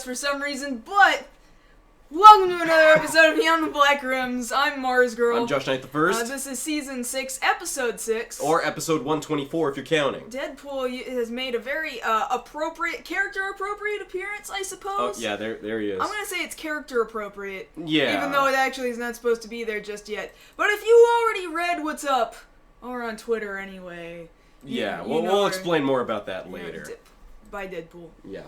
for some reason, but welcome to another episode of Beyond the Black Rims. I'm Mars Girl. I'm Josh Knight the First. This is Season 6, Episode 6. Or Episode 124 if you're counting. Deadpool has made a very character-appropriate appearance, I suppose. Oh, yeah, there he is. I'm gonna say it's character-appropriate. Yeah. Even though it actually is not supposed to be there just yet. But if you already read what's up, or on Twitter anyway... Yeah, we'll explain more about that later. By Deadpool. Yeah.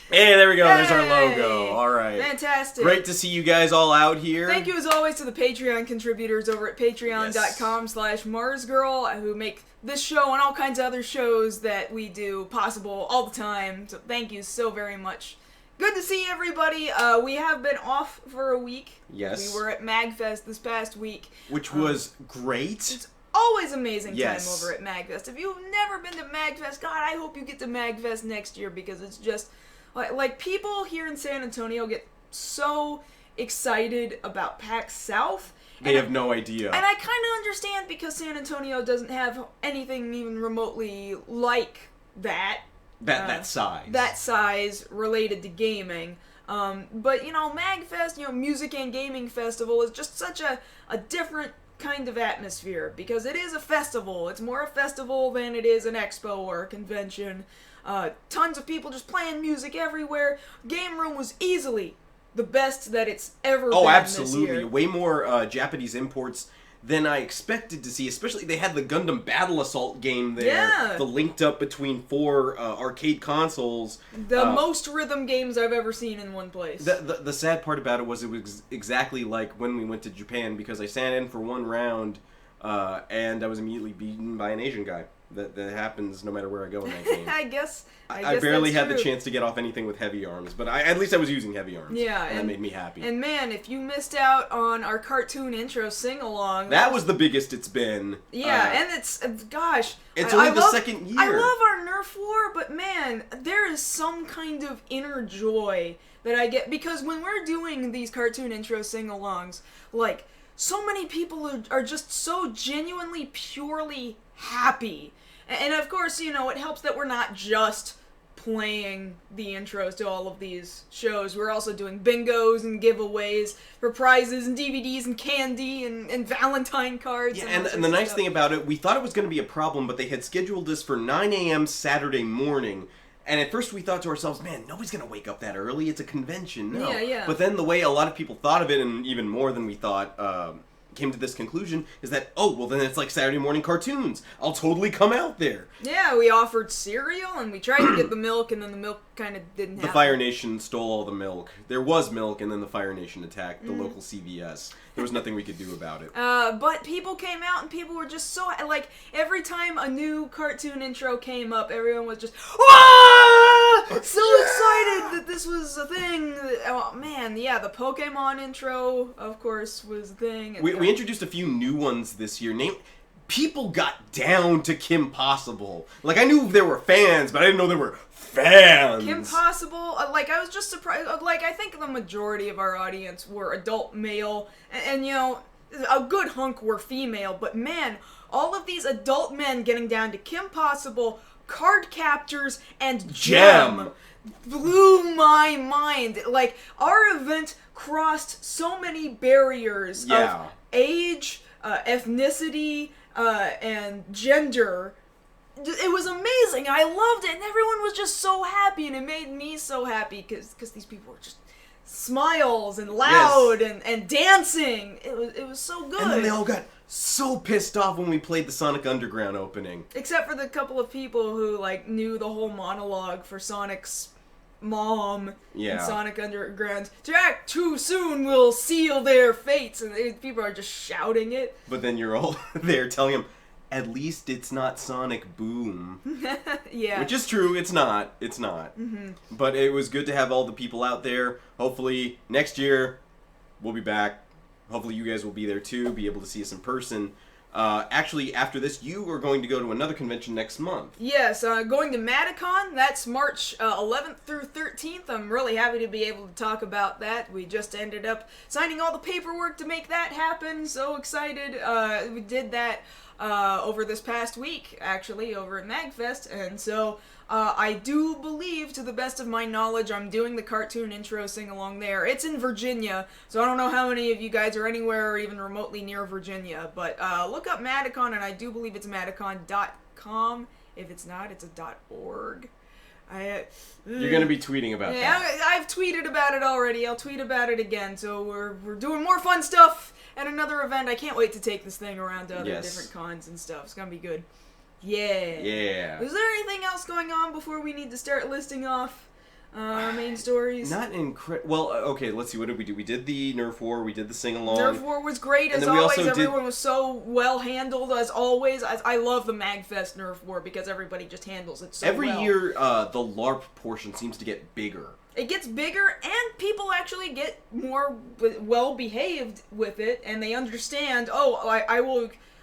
Hey, there we go. There's our logo. All right. Fantastic. Great to see you guys all out here. Thank you as always to the Patreon contributors over at patreon.com/MarsGirl who make this show and all kinds of other shows that we do possible all the time. So thank you so very much. Good to see everybody. We have been off for a week. Yes. We were at MagFest this past week. Which was great. It's always amazing Yes. time over at MagFest. If you've never been to MagFest, God, I hope you get to MagFest next year because it's just... Like, people here in San Antonio get so excited about PAX South. They have no idea. And I kind of understand because San Antonio doesn't have anything even remotely like that. That size. That size related to gaming. But, MagFest, Music and Gaming Festival is just such a different kind of atmosphere because it is a festival. It's more a festival than it is an expo or a convention. Tons of people just playing music everywhere. Game Room was easily the best that it's ever been absolutely. this year. Way more Japanese imports than I expected to see. Especially, they had the Gundam Battle Assault game there. Yeah. The linked up between 4 arcade consoles. The most rhythm games I've ever seen in one place. The sad part about it was exactly like when we went to Japan, because I sat in for one round, and I was immediately beaten by an Asian guy. That happens no matter where I go in that game. I guess I barely that's had true. the chance to get off anything with heavy arms, but at least I was using heavy arms. Yeah, and that made me happy. And man, if you missed out on our cartoon intro sing-along... That was the biggest it's been. Yeah, and it's... gosh... It's only the second year. I love our Nerf war, but man, there is some kind of inner joy that I get, because when we're doing these cartoon intro sing-alongs, like, so many people are just so genuinely, purely happy. And of course, it helps that we're not just playing the intros to all of these shows. We're also doing bingos and giveaways for prizes and DVDs and candy and Valentine cards. Yeah, and the nice thing about it, we thought it was going to be a problem, but they had scheduled this for 9 a.m. Saturday morning. And at first we thought to ourselves, man, nobody's going to wake up that early. It's a convention. No. Yeah. But then the way a lot of people thought of it, and even more than we thought, came to this conclusion, is that, then it's like Saturday morning cartoons. I'll totally come out there. Yeah, we offered cereal, and we tried to get the milk, and then the milk kind of didn't happen. The Fire Nation stole all the milk. There was milk, and then the Fire Nation attacked the local CVS. There was nothing we could do about it. But people came out, and people were just so... Like, every time a new cartoon intro came up, everyone was just... Wah! So excited that this was a thing. Oh, man, yeah, the Pokemon intro, of course, was a thing. We introduced a few new ones this year. People got down to Kim Possible. Like, I knew there were fans, but I didn't know there were fans. Kim Possible, I was just surprised. I think the majority of our audience were adult male, and a good hunk were female, but man, all of these adult men getting down to Kim Possible, Card Captors, and Gem blew my mind. Like, our event crossed so many barriers of age, ethnicity, and gender. It was amazing. I loved it, and everyone was just so happy, and it made me so happy because these people were just smiles and loud and dancing. It was so good. And then they all got so pissed off when we played the Sonic Underground opening. Except for the couple of people who knew the whole monologue for Sonic's mom in Sonic Underground. Jack, too soon will seal their fates, and people are just shouting it. But then you're all there telling them, at least it's not Sonic Boom. Yeah. Which is true, it's not. It's not. Mm-hmm. But it was good to have all the people out there. Hopefully, next year, we'll be back. Hopefully you guys will be there too, be able to see us in person. Actually, after this, you are going to go to another convention next month. Yes, going to Madicon. That's March 11th through 13th. I'm really happy to be able to talk about that. We just ended up signing all the paperwork to make that happen. So excited. We did that over this past week, actually, over at MagFest. And so I do believe, to the best of my knowledge, I'm doing the cartoon intro sing-along there. It's in Virginia, so I don't know how many of you guys are anywhere or even remotely near Virginia, but look up Madicon, and I do believe it's madicon.com. If it's not, it's a .org. You're gonna be tweeting about that. Yeah, I've tweeted about it already. I'll tweet about it again. So we're doing more fun stuff at another event. I can't wait to take this thing around to other different cons and stuff. It's gonna be good. Yeah. Yeah. Is there anything else going on before we need to start listing off our main stories? Not well, okay, let's see, what did we do? We did the Nerf War, we did the sing-along. Nerf War was great, as always. Everyone was so well handled, as always. I love the MagFest Nerf War, because everybody just handles it so well. Every year, the LARP portion seems to get bigger. It gets bigger, and people actually get more well-behaved with it, and they understand,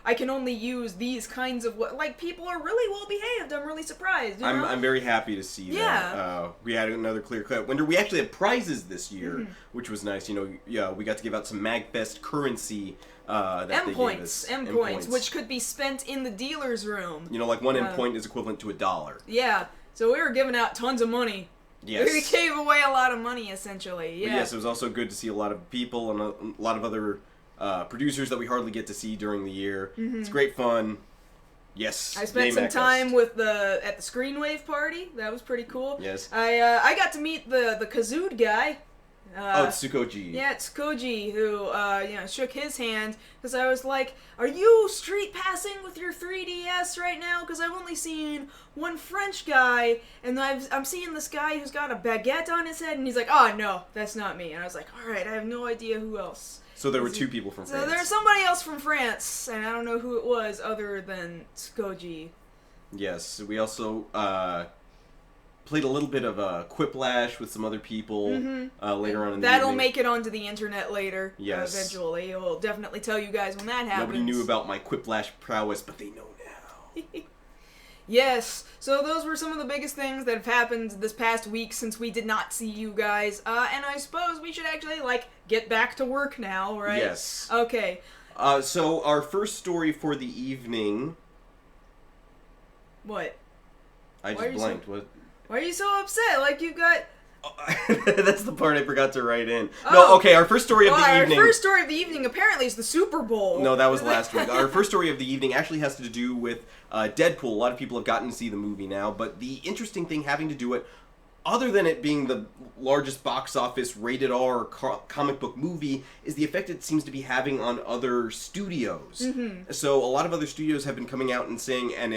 I can only use these kinds of... Like, people are really well-behaved. I'm really surprised, you know? I'm very happy to see that. We had another clear-cut winner. We actually had prizes this year, which was nice. You know, yeah, we got to give out some MagFest currency that they gave us. M-points, which could be spent in the dealer's room. You know, like one M-point is equivalent to $1. Yeah, so we were giving out tons of money. Yes. We gave away a lot of money, essentially, yeah. But yes, it was also good to see a lot of people and a lot of other... producers that we hardly get to see during the year. It's great fun. Yes. I spent some time at the Screenwave party. That was pretty cool. Yes. I got to meet the Kazood guy. It's Tsukoji. Yeah, it's Koji who shook his hand because I was like, "Are you street passing with your 3DS right now? Because I've only seen one French guy, and I'm seeing this guy who's got a baguette on his head, and he's like, oh no, that's not me." And I was like, "All right, I have no idea who else." So there were two people from France. So there was somebody else from France, and I don't know who it was other than Tsukoji. Yes, we also played a little bit of Quiplash with some other people later on in the That'll evening. make it onto the internet later. Yes. Eventually. We'll definitely tell you guys when that happens. Nobody knew about my Quiplash prowess, but they know now. Yes, so those were some of the biggest things that have happened this past week since we did not see you guys, and I suppose we should actually, get back to work now, right? Yes. Okay. So our first story for the evening... What? I just blanked. What? Why are you so upset? Like, you got... That's the part I forgot to write in. No, okay, our first story of the evening... Our first story of the evening apparently is the Super Bowl. No, that was last week. Our first story of the evening actually has to do with Deadpool. A lot of people have gotten to see the movie now, but the interesting thing having to do it, other than it being the largest box office rated R comic book movie, is the effect it seems to be having on other studios. So a lot of other studios have been coming out and saying, and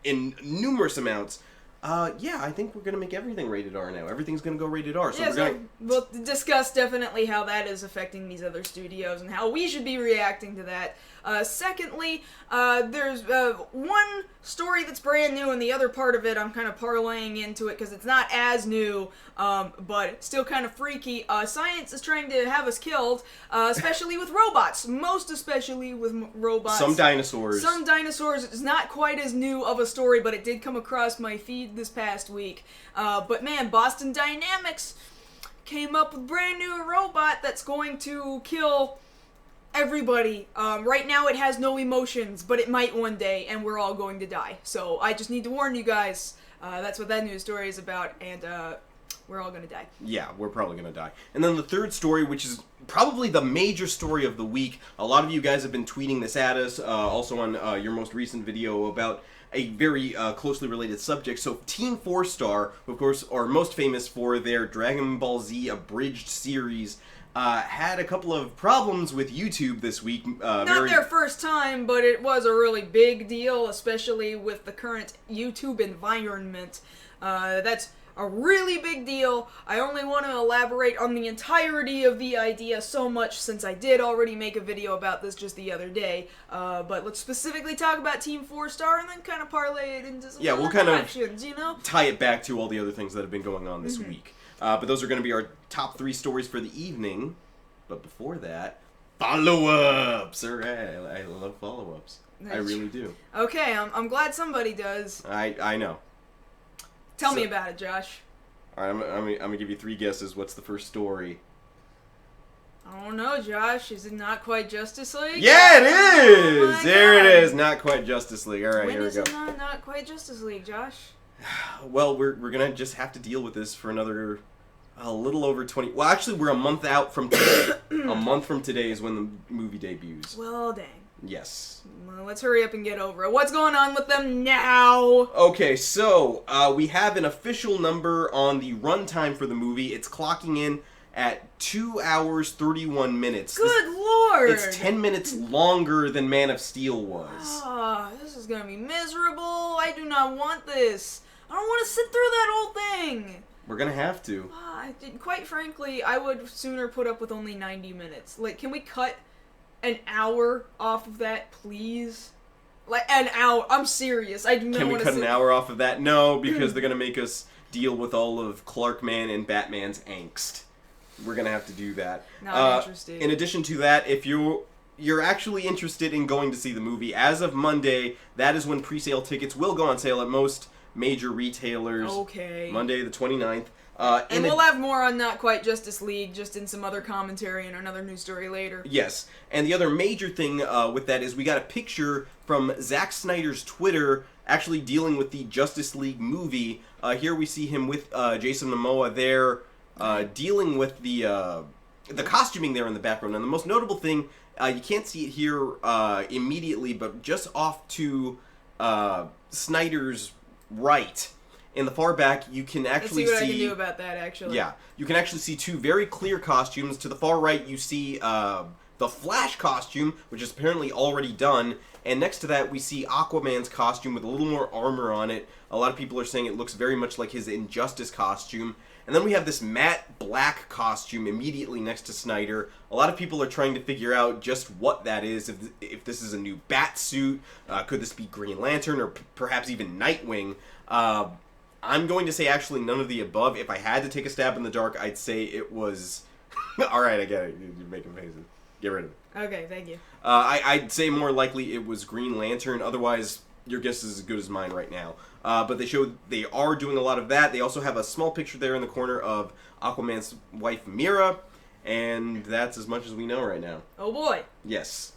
in numerous amounts, I think we're going to make everything rated R now. Everything's going to go rated R. So we'll discuss definitely how that is affecting these other studios and how we should be reacting to that. Secondly, there's one story that's brand new, and the other part of it I'm kind of parlaying into it because it's not as new, but still kind of freaky. Science is trying to have us killed, especially with robots. Most especially with robots. Some dinosaurs. It's not quite as new of a story, but it did come across my feed this past week. But man, Boston Dynamics came up with a brand new robot that's going to kill everybody. Right now it has no emotions, but it might one day, and we're all going to die. So I just need to warn you guys, that's what that news story is about, and we're all going to die. Yeah, we're probably going to die. And then the third story, which is probably the major story of the week, a lot of you guys have been tweeting this at us, also on your most recent video about a very closely related subject. So Team 4-Star, of course, are most famous for their Dragon Ball Z abridged series, had a couple of problems with YouTube this week. Not their first time, but it was a really big deal, especially with the current YouTube environment. That's a really big deal. I only want to elaborate on the entirety of the idea so much since I did already make a video about this just the other day. But let's specifically talk about Team 4-Star and then kind of parlay it into some we'll kind directions, of tie it back to all the other things that have been going on this week. But those are going to be our top 3 stories for the evening. But before that, follow-ups! Alright, I love follow-ups. I really do. Okay, I'm glad somebody does. I know. Tell me about it, Josh. Alright, I'm going to give you 3 guesses. What's the first story? I don't know, Josh. Is it not quite Justice League? Yeah, it is! There it is! Not quite Justice League. Alright, here we go. When is it not quite Justice League, Josh? Well, we're gonna just have to deal with this for another a little over 20. Well, actually, we're a month out from today. A month from today is when the movie debuts. Well, dang. Yes. Well, let's hurry up and get over it. What's going on with them now? Okay, so we have an official number on the runtime for the movie. It's clocking in at 2 hours 31 minutes. Good lord! It's 10 minutes longer than Man of Steel was. Ah, this is gonna be miserable. I do not want this. I don't want to sit through that whole thing. We're gonna have to. Quite frankly, I would sooner put up with only 90 minutes. Like, can we cut an hour off of that, please? Like, an hour. I'm serious. I do not want to. Can we cut an hour off of that? No, because they're gonna make us deal with all of Clarkman and Batman's angst. We're gonna have to do that. Not interested. In addition to that, if you're actually interested in going to see the movie, as of Monday, that is when pre-sale tickets will go on sale at most major retailers. Okay. Monday the 29th. And we'll have more on Not Quite Justice League, just in some other commentary and another news story later. Yes. And the other major thing with that is we got a picture from Zack Snyder's Twitter actually dealing with the Justice League movie. Here we see him with Jason Momoa there dealing with the costuming there in the background. And the most notable thing, you can't see it here immediately, but just off to Snyder's right, in the far back, you can actually see... Let's see what I can do about that, actually. Yeah. You can actually see two very clear costumes. To the far right, you see the Flash costume, which is apparently already done. And next to that, we see Aquaman's costume with a little more armor on it. A lot of people are saying it looks very much like his Injustice costume. And then we have this matte black costume immediately next to Snyder. A lot of people are trying to figure out just what that is. If this is a new bat suit, could this be Green Lantern, or perhaps even Nightwing? I'm going to say actually none of the above. If I had to take a stab in the dark, I'd say it was... Alright, I get it. You're making faces. Get rid of it. Okay, thank you. I'd say more likely it was Green Lantern. Otherwise, your guess is as good as mine right now. But they are doing a lot of that. They also have a small picture there in the corner of Aquaman's wife, Mira. And that's as much as we know right now. Oh boy. Yes.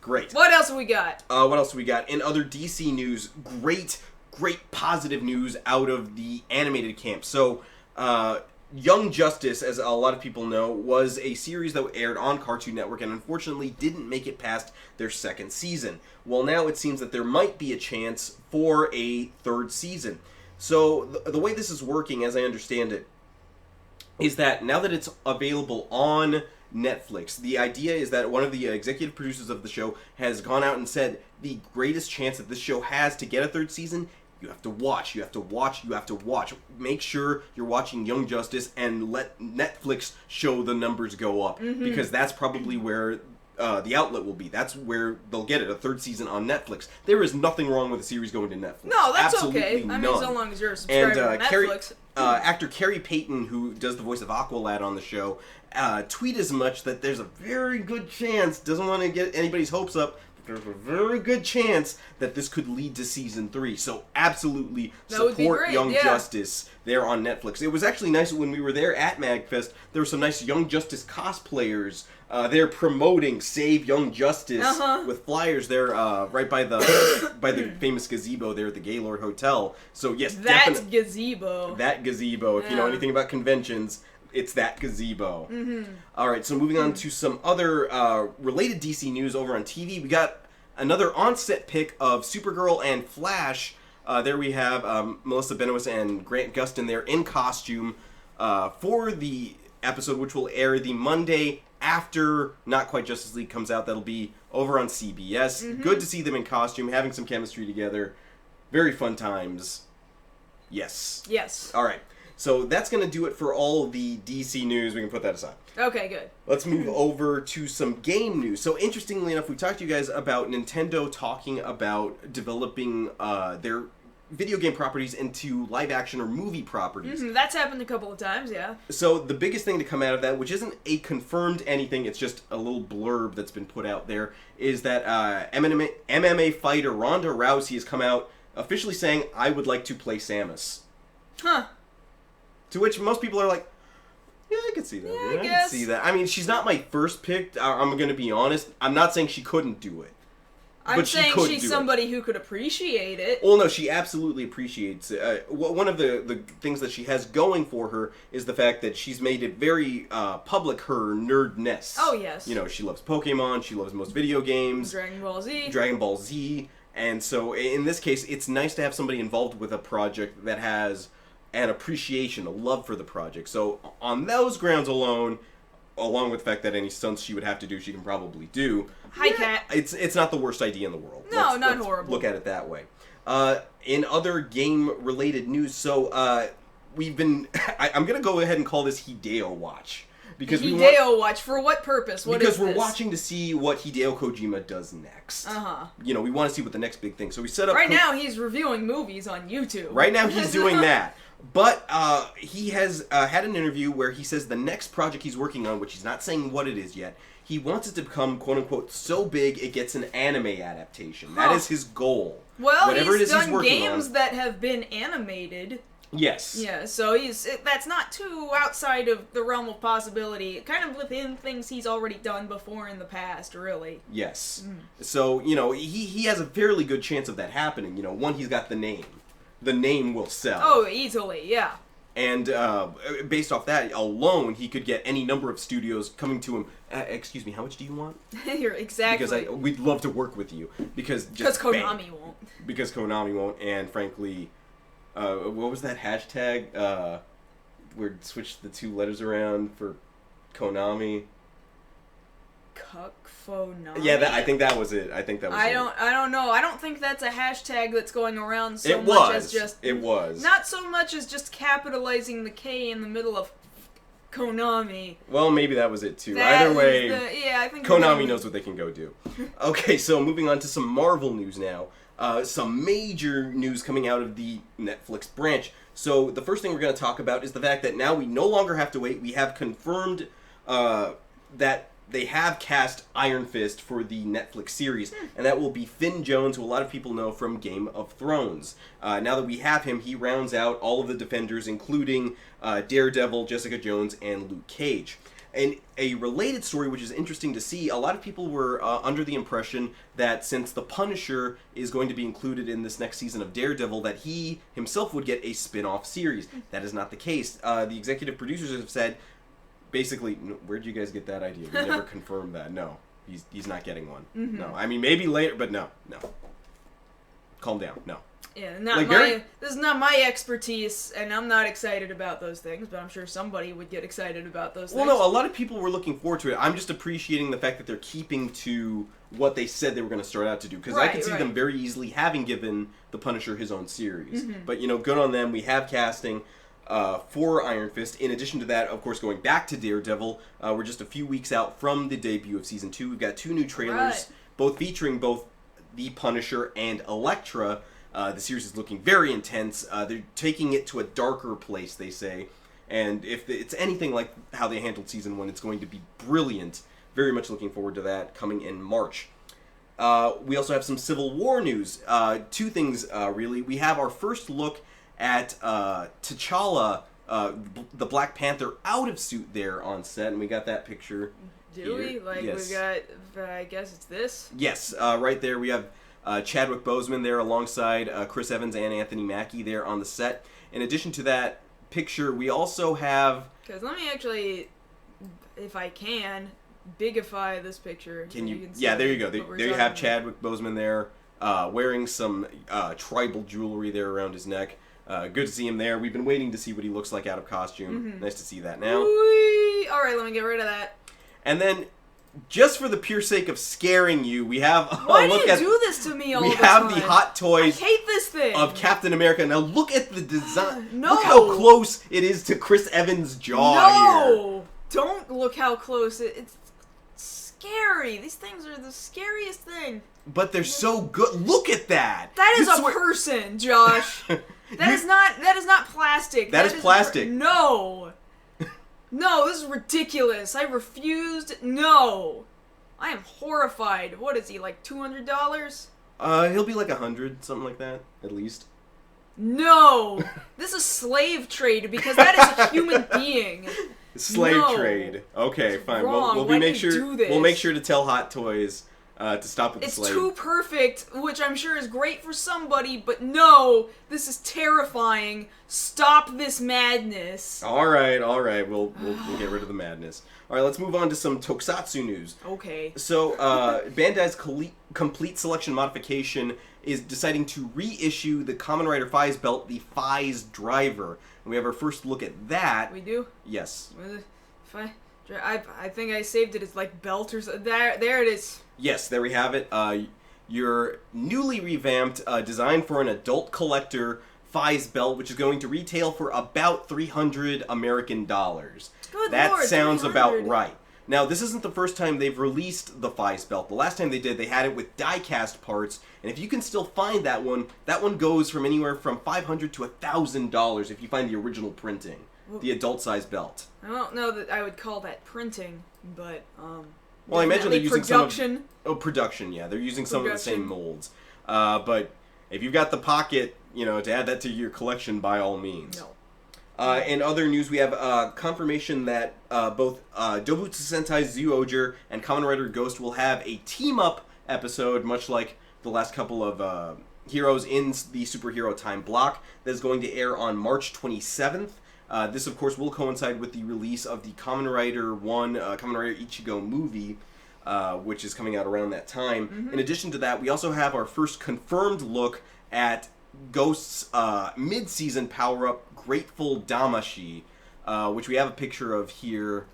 Great. What else have we got? What else have we got? In other DC news, great positive news out of the animated camp. So, Young Justice, as a lot of people know, was a series that aired on Cartoon Network and unfortunately didn't make it past their second season. Well, now it seems that there might be a chance for a third season. So, the way this is working, as I understand it, is that now that it's available on Netflix, the idea is that one of the executive producers of the show has gone out and said the greatest chance that this show has to get a third season, you have to watch, you have to watch, you have to watch. Make sure you're watching Young Justice and let Netflix show the numbers go up. Mm-hmm. Because that's probably where the outlet will be. That's where they'll get it, a third season on Netflix. There is nothing wrong with a series going to Netflix. No, that's absolutely okay. I none. mean, so long as you're a subscriber to Netflix. Actor Carrie Payton, who does the voice of Aqualad on the show, tweeted as much that there's a very good chance, doesn't want to get anybody's hopes up, there's a very good chance that this could lead to season 3. So absolutely support Young Justice there on Netflix. It was actually nice when we were there at MagFest. There were some nice Young Justice cosplayers. They're promoting Save Young Justice with flyers there right by the famous gazebo there at the Gaylord Hotel. So yes, gazebo. That gazebo. If you know anything about conventions, it's that gazebo. Mm-hmm. All right, so moving on to some other related DC news over on TV. We got another on-set pic of Supergirl and Flash. There we have Melissa Benoist and Grant Gustin there in costume for the episode, which will air the Monday after Not Quite Justice League comes out. That'll be over on CBS. Mm-hmm. Good to see them in costume, having some chemistry together. Very fun times. Yes. Yes. All right. So that's going to do it for all the DC news. We can put that aside. Okay, good. Let's move over to some game news. So interestingly enough, we talked to you guys about Nintendo talking about developing their video game properties into live action or movie properties. Mm-hmm. That's happened a couple of times, yeah. So the biggest thing to come out of that, which isn't a confirmed anything, it's just a little blurb that's been put out there, is that MMA fighter Ronda Rousey has come out officially saying, I would like to play Samus. Huh. To which most people are like, yeah, I could see that. Yeah, I could see that. I mean, she's not my first pick. I'm going to be honest. I'm not saying she couldn't do it. I'm but saying she could she's do somebody who could appreciate it. Well, no, she absolutely appreciates it. One of the things that she has going for her is the fact that she's made it very public, her nerdness. Oh, yes. You know, she loves Pokemon, she loves most video games. Dragon Ball Z. And so, in this case, it's nice to have somebody involved with a project that has an appreciation, a love for the project. So, on those grounds alone, along with the fact that any stunts she would have to do, she can probably do. Hi, Cat. It's not the worst idea in the world. No, not let's horrible. Look at it that way. In other game-related news, so we've been... I'm going to go ahead and call this Hideo Watch. Because Hideo Watch, for what purpose? Because we're watching to see what Hideo Kojima does next. Uh-huh. You know, we want to see what the next big thing. So we set up... Right now, he's reviewing movies on YouTube. Right now, he's doing that. But he has had an interview where he says the next project he's working on, which he's not saying what it is yet, he wants it to become, quote-unquote, so big it gets an anime adaptation. That is his goal. Well, Whatever he's done he's games that have been animated. Yes. Yeah, so that's not too outside of the realm of possibility. Kind of within things he's already done before in the past, really. Yes. So, you know, he has a fairly good chance of that happening. You know, one, he's got the name. The name will sell. Oh, easily, yeah. And based off that alone, he could get any number of studios coming to him. Excuse me, how much do you want? Exactly. Because we'd love to work with you. Because Konami won't. Because Konami won't, and frankly, what was that hashtag? Where it switched the two letters around for Konami. Cuckphonami? Yeah, I think that was it. I don't know. I don't think that's a hashtag that's going around so it much as just... It was. Not so much as just capitalizing the K in the middle of Konami. Well, maybe that was it too. Either way, I think Konami knows what they can go do. Okay, so moving on to some Marvel news now. Some major news coming out of the Netflix branch. So the first thing we're going to talk about is the fact that now we no longer have to wait. We have confirmed that they have cast Iron Fist for the Netflix series, and that will be Finn Jones, who a lot of people know from Game of Thrones. Now that we have him, he rounds out all of the Defenders, including Daredevil, Jessica Jones, and Luke Cage. And a related story, which is interesting to see, a lot of people were under the impression that since the Punisher is going to be included in this next season of Daredevil, that he himself would get a spin-off series. That is not the case. The executive producers have said, basically, where'd you guys get that idea? We never confirmed that. No, he's not getting one. Mm-hmm. No, I mean, maybe later, but no. Calm down, no. Yeah, this is not my expertise, and I'm not excited about those things, but I'm sure somebody would get excited about those things. Well, no, a lot of people were looking forward to it. I'm just appreciating the fact that they're keeping to what they said they were going to start out to do, because I could see them very easily having given the Punisher his own series. Mm-hmm. But, you know, good on them. We have casting for Iron Fist. In addition to that, of course, going back to Daredevil, we're just a few weeks out from the debut of Season 2. We've got 2 new trailers, both featuring both the Punisher and Elektra. The series is looking very intense. They're taking it to a darker place, they say. And if it's anything like how they handled Season 1, it's going to be brilliant. Very much looking forward to that coming in March. We also have some Civil War news. 2 things, really. We have our first look at T'Challa, the Black Panther, out of suit there on set, and we got that picture. Do we? Yes. We got, I guess it's this? Yes, right there we have Chadwick Boseman there alongside Chris Evans and Anthony Mackie there on the set. In addition to that picture, we also have... Because let me actually, if I can, bigify this picture. Can you? Yeah, there you go. There you have Chadwick Boseman there, wearing some tribal jewelry there around his neck. Good to see him there. We've been waiting to see what he looks like out of costume. Mm-hmm. Nice to see that now. Whee! All right, let me get rid of that. And then, just for the pure sake of scaring you, we have Why do you do this to me all the time? We have the Hot Toys I hate this thing. of Captain America. Now look at the design. No. Look how close it is to Chris Evans' jaw here. No! Don't look how close it's scary. These things are the scariest thing. But they're so good. Look at that. That is a person, Josh. That is not plastic. That is plastic. No. No, this is ridiculous. I refused. No. I am horrified. What is he, like $200? He'll be like 100, something like that, at least. No. This is slave trade because that is a human being. Slave trade. Okay, fine. Wrong. We'll Why make do you sure do this? we'll make sure to tell Hot Toys to stop with the It's slave. too perfect, which I'm sure is great for somebody, but no, this is terrifying. Stop this madness. All right. We'll get rid of the madness. All right, let's move on to some Tokusatsu news. Okay. So, Bandai's Complete Selection Modification is deciding to reissue the Kamen Rider Faiz belt, the Faiz Driver. And we have our first look at that. We do? Yes. I think I saved it as like belt or something. There it is. Yes, there we have it. Your newly revamped, designed for an adult collector Faiz belt, which is going to retail for about $300 American. Good That Lord, sounds 300. about right. Now, this isn't the first time they've released the Faiz belt. The last time they did, they had it with die-cast parts, and if you can still find that one goes from anywhere from $500 to $1,000 if you find the original printing, the adult-size belt. I don't know that I would call that printing, but Well, I imagine they're using production. production, yeah. They're using some of the same molds. But if you've got the pocket, to add that to your collection, by all means. No. In other news, we have confirmation that both Dobutsu Sentai Zyuohger and Kamen Rider Ghost will have a team-up episode, much like the last couple of heroes in the superhero time block, that is going to air on March 27th. This, of course, will coincide with the release of the Kamen Rider 1, Kamen Rider Ichigo movie, which is coming out around that time. Mm-hmm. In addition to that, we also have our first confirmed look at Ghost's mid-season power-up, Grateful Damashi, which we have a picture of here.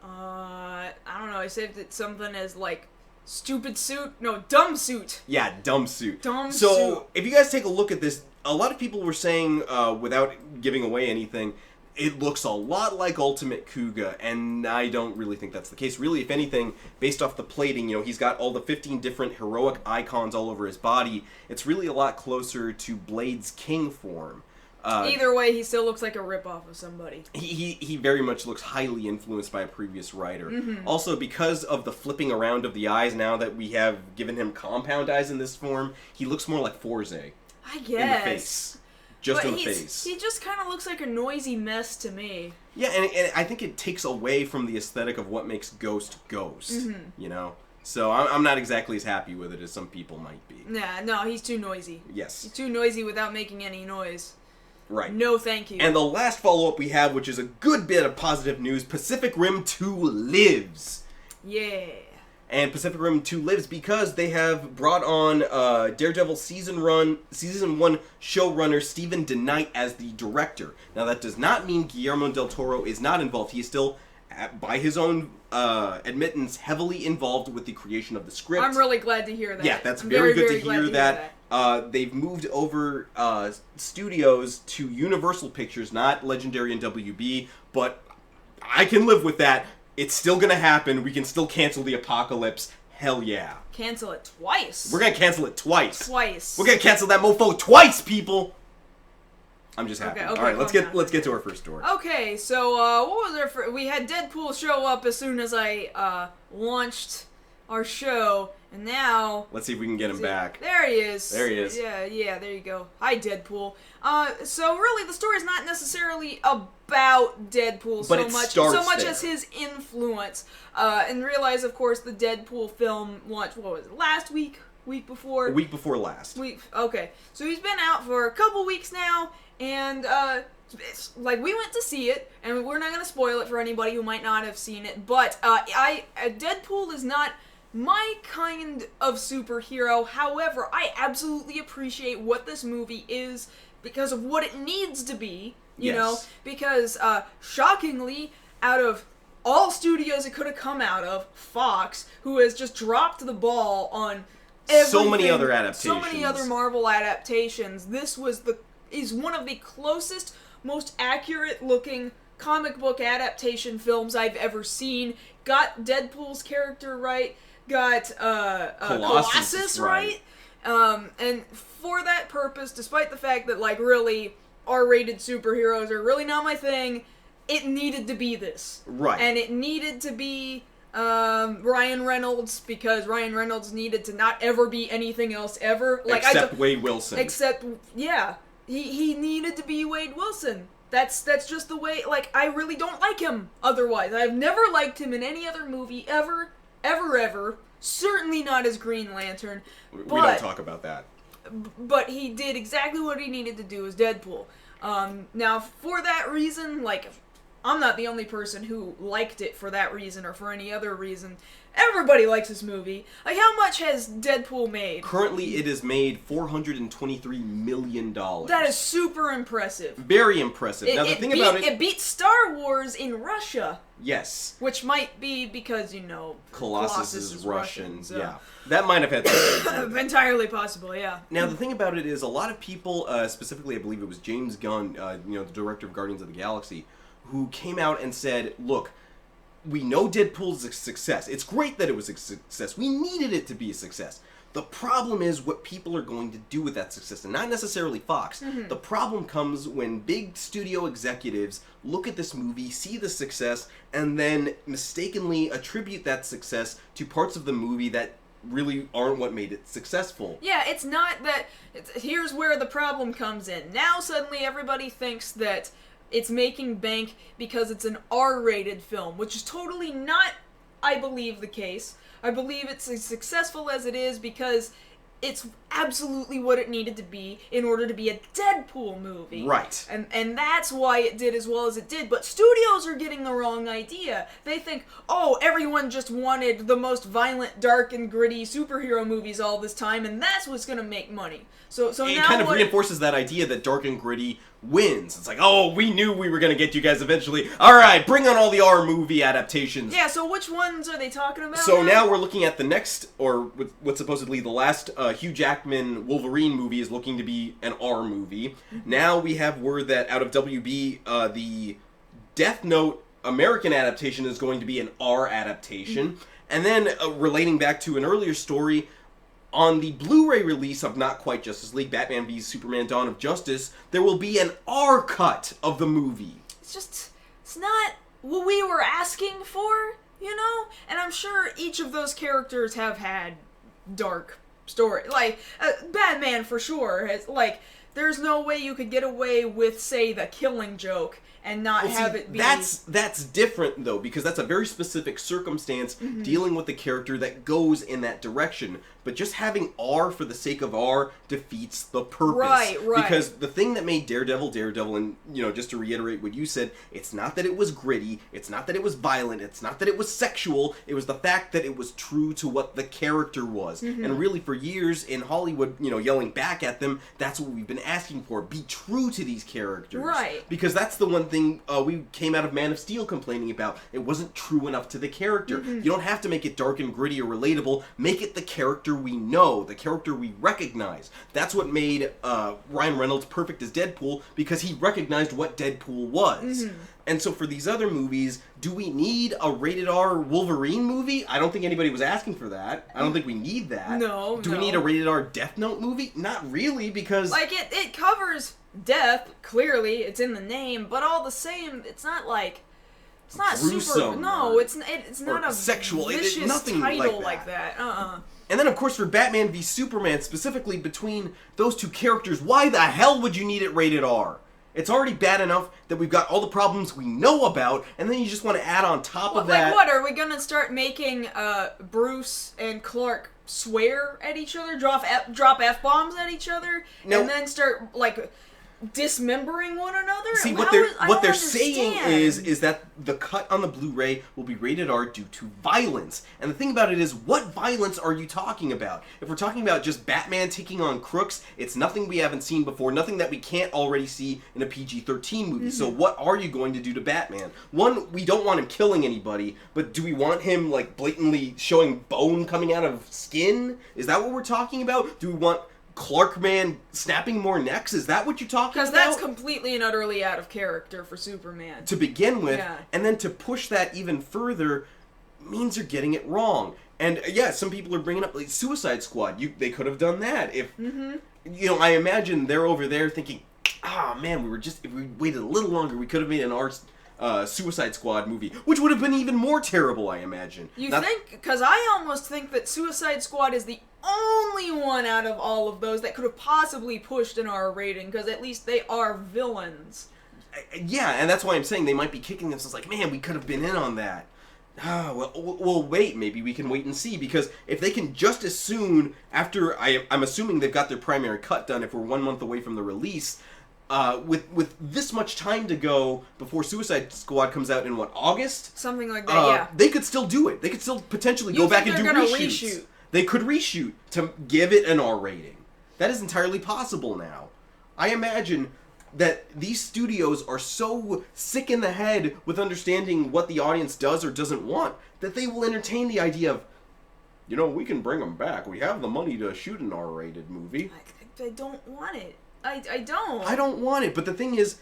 I don't know, I saved it something as, like, stupid suit? No, dumb suit. Yeah, dumb suit. Dumb suit. So, if you guys take a look at this, a lot of people were saying, without giving away anything, it looks a lot like Ultimate Kuga, and I don't really think that's the case. Really, if anything, based off the plating, he's got all the 15 different heroic icons all over his body. It's really a lot closer to Blade's King form. Either way, he still looks like a ripoff of somebody. He very much looks highly influenced by a previous writer. Mm-hmm. Also, because of the flipping around of the eyes, now that we have given him compound eyes in this form, he looks more like Forze. I guess. In the face. Just but in the face. He just kind of looks like a noisy mess to me. Yeah, and I think it takes away from the aesthetic of what makes Ghost Ghost, Mm-hmm. So I'm not exactly as happy with it as some people might be. Nah, no, he's too noisy. Yes. He's too noisy without making any noise. Right. No, thank you. And the last follow-up we have, which is a good bit of positive news, Pacific Rim 2 lives. Yeah. And Pacific Rim 2 lives because they have brought on Daredevil Season 1 showrunner Stephen DeKnight as the director. Now, that does not mean Guillermo del Toro is not involved. He is still, by his own admittance, heavily involved with the creation of the script. I'm really glad to hear that. Yeah, that's I'm very good very to hear that. They've moved over studios to Universal Pictures, not Legendary and WB, but I can live with that. It's still gonna happen. We can still cancel the apocalypse. Hell yeah. Cancel it twice. We're gonna cancel it twice. Twice. We're gonna cancel that mofo twice, people. I'm just happy. Okay, All right, let's get to our first story. Okay, so what was our first? We had Deadpool show up as soon as I launched our show, and now Let's see if we can get him back. There he is. There he is. Yeah, there you go. Hi, Deadpool. So really, the story is not necessarily about Deadpool But so it much starts there. as his influence. And realize, of course, the Deadpool film launched. What was it? Last week? Week before? A week before last. Okay, so he's been out for a couple weeks now, and it's, like, we went to see it, and we're not gonna spoil it for anybody who might not have seen it. But Deadpool is not my kind of superhero. However, I absolutely appreciate what this movie is because of what it needs to be, you know? Because, shockingly, out of all studios it could have come out of, Fox, who has just dropped the ball on everything, so many other adaptations. So many other Marvel adaptations. This is one of the closest, most accurate-looking comic book adaptation films I've ever seen. Got Deadpool's character right. Got Colossus right. And for that purpose, despite the fact that, like, really R-rated superheroes are really not my thing, it needed to be this. Right. And it needed to be Ryan Reynolds, because Ryan Reynolds needed to not ever be anything else ever. Like, except Wade Wilson. He needed to be Wade Wilson. That's just the way, like, I really don't like him otherwise. I've never liked him in any other movie ever. Certainly not as Green Lantern. We don't talk about that. But he did exactly what he needed to do as Deadpool. Now, for that reason, like, I'm not the only person who liked it for that reason or for any other reason. Everybody likes this movie. Like, how much has Deadpool made? Currently, it has made $423 million. That is super impressive. Very impressive. Now, the thing about it... It beat Star Wars in Russia. Yes. Which might be because, you know... Colossus is Russian. so. Yeah. That might have had something. Entirely possible, yeah. Now, the thing about it is, a lot of people, specifically I believe it was James Gunn, the director of Guardians of the Galaxy, who came out and said, look, we know Deadpool's a success. It's great that it was a success. We needed it to be a success. The problem is what people are going to do with that success, and not necessarily Fox. Mm-hmm. The problem comes when big studio executives look at this movie, see the success, and then mistakenly attribute that success to parts of the movie that really aren't what made it successful. Yeah, it's not that... here's where the problem comes in. Now suddenly everybody thinks that it's making bank because it's an R-rated film, which is totally not, I believe, the case. I believe it's as successful as it is because it's absolutely what it needed to be in order to be a Deadpool movie. Right. And that's why it did as well as it did. But studios are getting the wrong idea. They think, oh, everyone just wanted the most violent, dark, and gritty superhero movies all this time, and that's what's going to make money. So it now kind of reinforces that idea that dark and gritty wins. It's like, oh, we knew we were going to get you guys eventually. All right, bring on all the R movie adaptations. Yeah, so which ones are they talking about? So now we're looking at the next, or what's supposedly the last Hugh Jackman Wolverine movie is looking to be an R movie. Now we have word that out of WB, the Death Note American adaptation is going to be an R adaptation. And then relating back to an earlier story, on the Blu-ray release of Not Quite Justice League, Batman v Superman Dawn of Justice, there will be an R cut of the movie. It's not what we were asking for, you know? And I'm sure each of those characters have had dark story. Like, Batman for sure has, like, there's no way you could get away with, say, the Killing Joke and not have it be... That's different, though, because that's a very specific circumstance dealing with the character that goes in that direction. But just having R for the sake of R defeats the purpose. Right. Because the thing that made Daredevil, and, just to reiterate what you said, it's not that it was gritty, it's not that it was violent, it's not that it was sexual, it was the fact that it was true to what the character was. And really, for years in Hollywood, yelling back at them, that's what we've been asking for. Be true to these characters. Right. Because that's the one thing we came out of Man of Steel complaining about. It wasn't true enough to the character. You don't have to make it dark and gritty or relatable. Make it the character we know, the character we recognize. That's what made Ryan Reynolds perfect as Deadpool, because he recognized what Deadpool was. And so for these other movies, do we need a rated R Wolverine movie? I don't think anybody was asking for that. I don't think we need that. No. Do we need a rated R Death Note movie? Not really, because... Like, it covers death, clearly, it's in the name, but all the same, it's not like... It's not gruesome, super... No, it's not a sexual, vicious nothing title like that. And then, of course, for Batman v Superman, specifically between those two characters, why the hell would you need it rated R? It's already bad enough that we've got all the problems we know about, and then you just want to add on top of that... Like what, are we gonna start making Bruce and Clark swear at each other, drop F-bombs at each other, and then start, like... dismembering one another? See, what they're saying is that the cut on the Blu-ray will be rated R due to violence. And the thing about it is, what violence are you talking about? If we're talking about just Batman taking on crooks, it's nothing we haven't seen before, nothing that we can't already see in a PG-13 movie. So what are you going to do to Batman? One, we don't want him killing anybody, but do we want him, like, blatantly showing bone coming out of skin? Is that what we're talking about? Do we want Clark Man snapping more necks? Is that what you're talking about? Because that's completely and utterly out of character for Superman. To begin with, and then to push that even further means you're getting it wrong. And yeah, some people are bringing up like Suicide Squad. They could have done that. If I imagine they're over there thinking, man, if we waited a little longer, we could have made an Suicide Squad movie, which would have been even more terrible, I imagine. You think? Because I almost think that Suicide Squad is the only one out of all of those that could have possibly pushed an R rating, because at least they are villains. Yeah, and that's why I'm saying they might be kicking themselves like, man, we could have been in on that. Well, wait. Maybe we can wait and see, because if they can just as soon after I'm assuming they've got their primary cut done. If we're 1 month away from the release, with this much time to go before Suicide Squad comes out in August? Something like that. Yeah. They could still do it. They could still potentially go back and do reshoots. They could reshoot to give it an R rating. That is entirely possible now. I imagine that these studios are so sick in the head with understanding what the audience does or doesn't want that they will entertain the idea of, we can bring them back. We have the money to shoot an R-rated movie. I don't want it. I don't. I don't want it, but the thing is,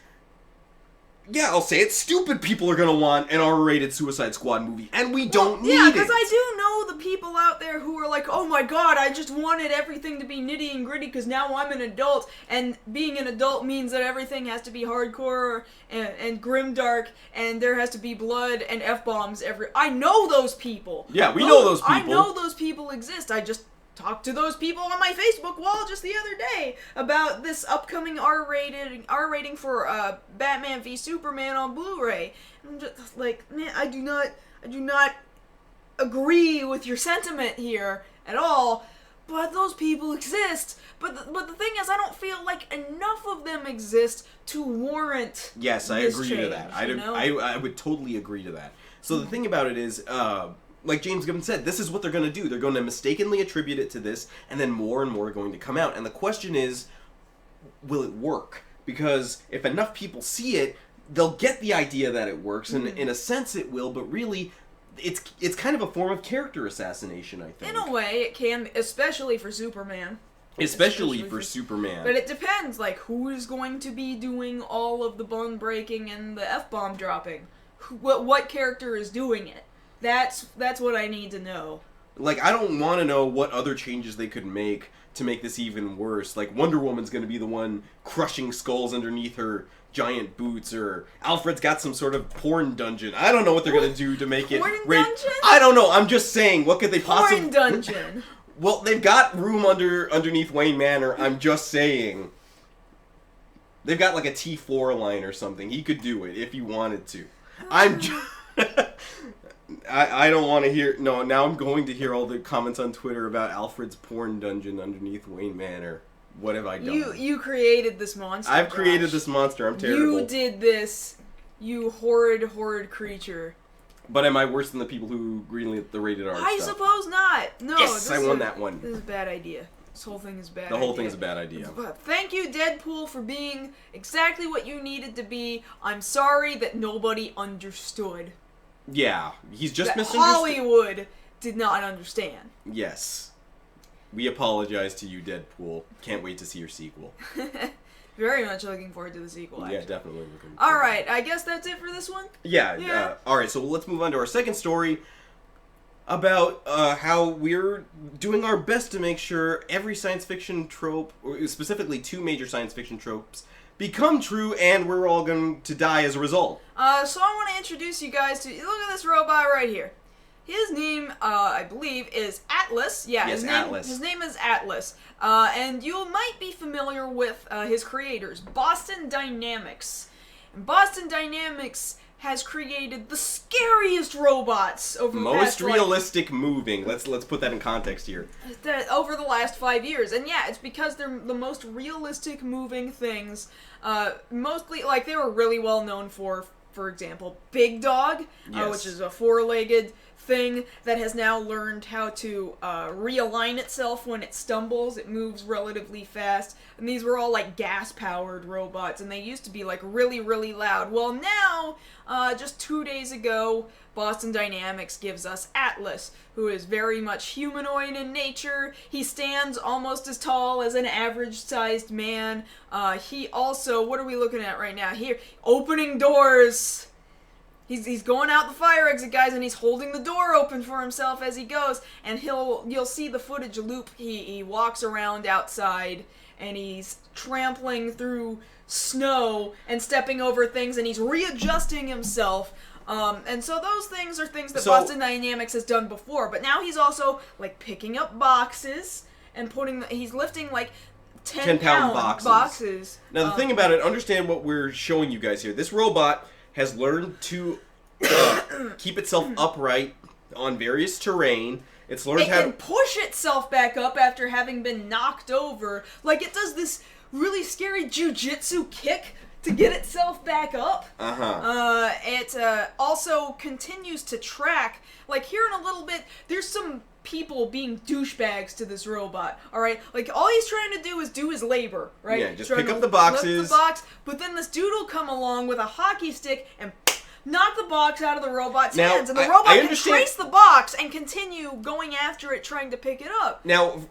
yeah, I'll say it, stupid people are gonna want an R-rated Suicide Squad movie, and we don't need it. Yeah, because I do know the people out there who are like, oh my god, I just wanted everything to be nitty and gritty because now I'm an adult, and being an adult means that everything has to be hardcore and grimdark, and there has to be blood and F-bombs I know those people. Yeah, we know those people. I know those people exist. I just talked to those people on my Facebook wall just the other day about this upcoming R rating for Batman v Superman on Blu-ray. I'm just like, man, I do not agree with your sentiment here at all. But those people exist. But the thing is, I don't feel like enough of them exist to warrant. Yes, I agree to that. I would totally agree to that. So the thing about it is, like James Gunn said, this is what they're going to do. They're going to mistakenly attribute it to this, and then more and more are going to come out. And the question is, will it work? Because if enough people see it, they'll get the idea that it works, and in a sense it will, but really, it's kind of a form of character assassination, I think. In a way, it can, especially for Superman. Especially for Superman. But it depends, like, who is going to be doing all of the bone breaking and the F-bomb dropping? What character is doing it? That's what I need to know. Like, I don't want to know what other changes they could make to make this even worse. Like, Wonder Woman's going to be the one crushing skulls underneath her giant boots, or Alfred's got some sort of porn dungeon. I don't know what they're going to do to make it... Porn dungeon? I don't know. I'm just saying. What could they possibly... Porn dungeon. Well, they've got room underneath Wayne Manor. I'm just saying. They've got like a T4 line or something. He could do it if he wanted to. I'm just... I don't want to hear... No, now I'm going to hear all the comments on Twitter about Alfred's porn dungeon underneath Wayne Manor. What have I done? You created this monster. I've created this monster. I'm terrible. You did this, you horrid creature. But am I worse than the people who greenlit the rated R I stuff? suppose not. No. Yes, I won that one. This is a bad idea. This whole thing is bad. The whole thing is a bad idea. But thank you, Deadpool, for being exactly what you needed to be. I'm sorry that nobody understood. Yeah, he's just that misunderstood. Hollywood did not understand. Yes. We apologize to you, Deadpool. Can't wait to see your sequel. Very much looking forward to the sequel, actually. Yeah, definitely looking forward. Alright, I guess that's it for this one? Yeah. Alright, so let's move on to our second story about how we're doing our best to make sure every science fiction trope, or specifically 2 major science fiction tropes, become true, and we're all going to die as a result. So I want to introduce you guys to... Look at this robot right here. His name, I believe, is Atlas. Yeah, yes, Atlas. His name is Atlas. And you might be familiar with his creators, Boston Dynamics. And Boston Dynamics has created the scariest robots over the most realistic moving. Let's put that in context here. Over the last 5 years. And yeah, it's because they're the most realistic moving things. Mostly, like, they were really well known for example, Big Dog, which is a 4-legged thing that has now learned how to realign itself when it stumbles. It moves relatively fast, and these were all like gas-powered robots, and they used to be like really loud. Well, now, just 2 days ago, Boston Dynamics gives us Atlas, who is very much humanoid in nature. He stands almost as tall as an average-sized man. He also, what are we looking at right now? Here, opening doors. He's going out the fire exit, guys, and he's holding the door open for himself as he goes. And you'll see the footage loop. He walks around outside, and he's trampling through snow and stepping over things, and he's readjusting himself. And so those things are things that Boston Dynamics has done before. But now he's also, like, picking up boxes and he's lifting, like, 10-pound boxes. Now, the thing about it, understand what we're showing you guys here. This robot has learned to keep itself upright on various terrain. It's learned it how can push itself back up after having been knocked over. Like, it does this really scary jujitsu kick to get itself back up. It also continues to track. Like, here in a little bit, there's some people being douchebags to this robot, alright? Like, all he's trying to do is do his labor, right? Yeah, just trying pick to up the boxes. lift the box, but then this dude will come along with a hockey stick and knock the box out of the robot's hands, and the robot can trace the box and continue going after it, trying to pick it up. Now,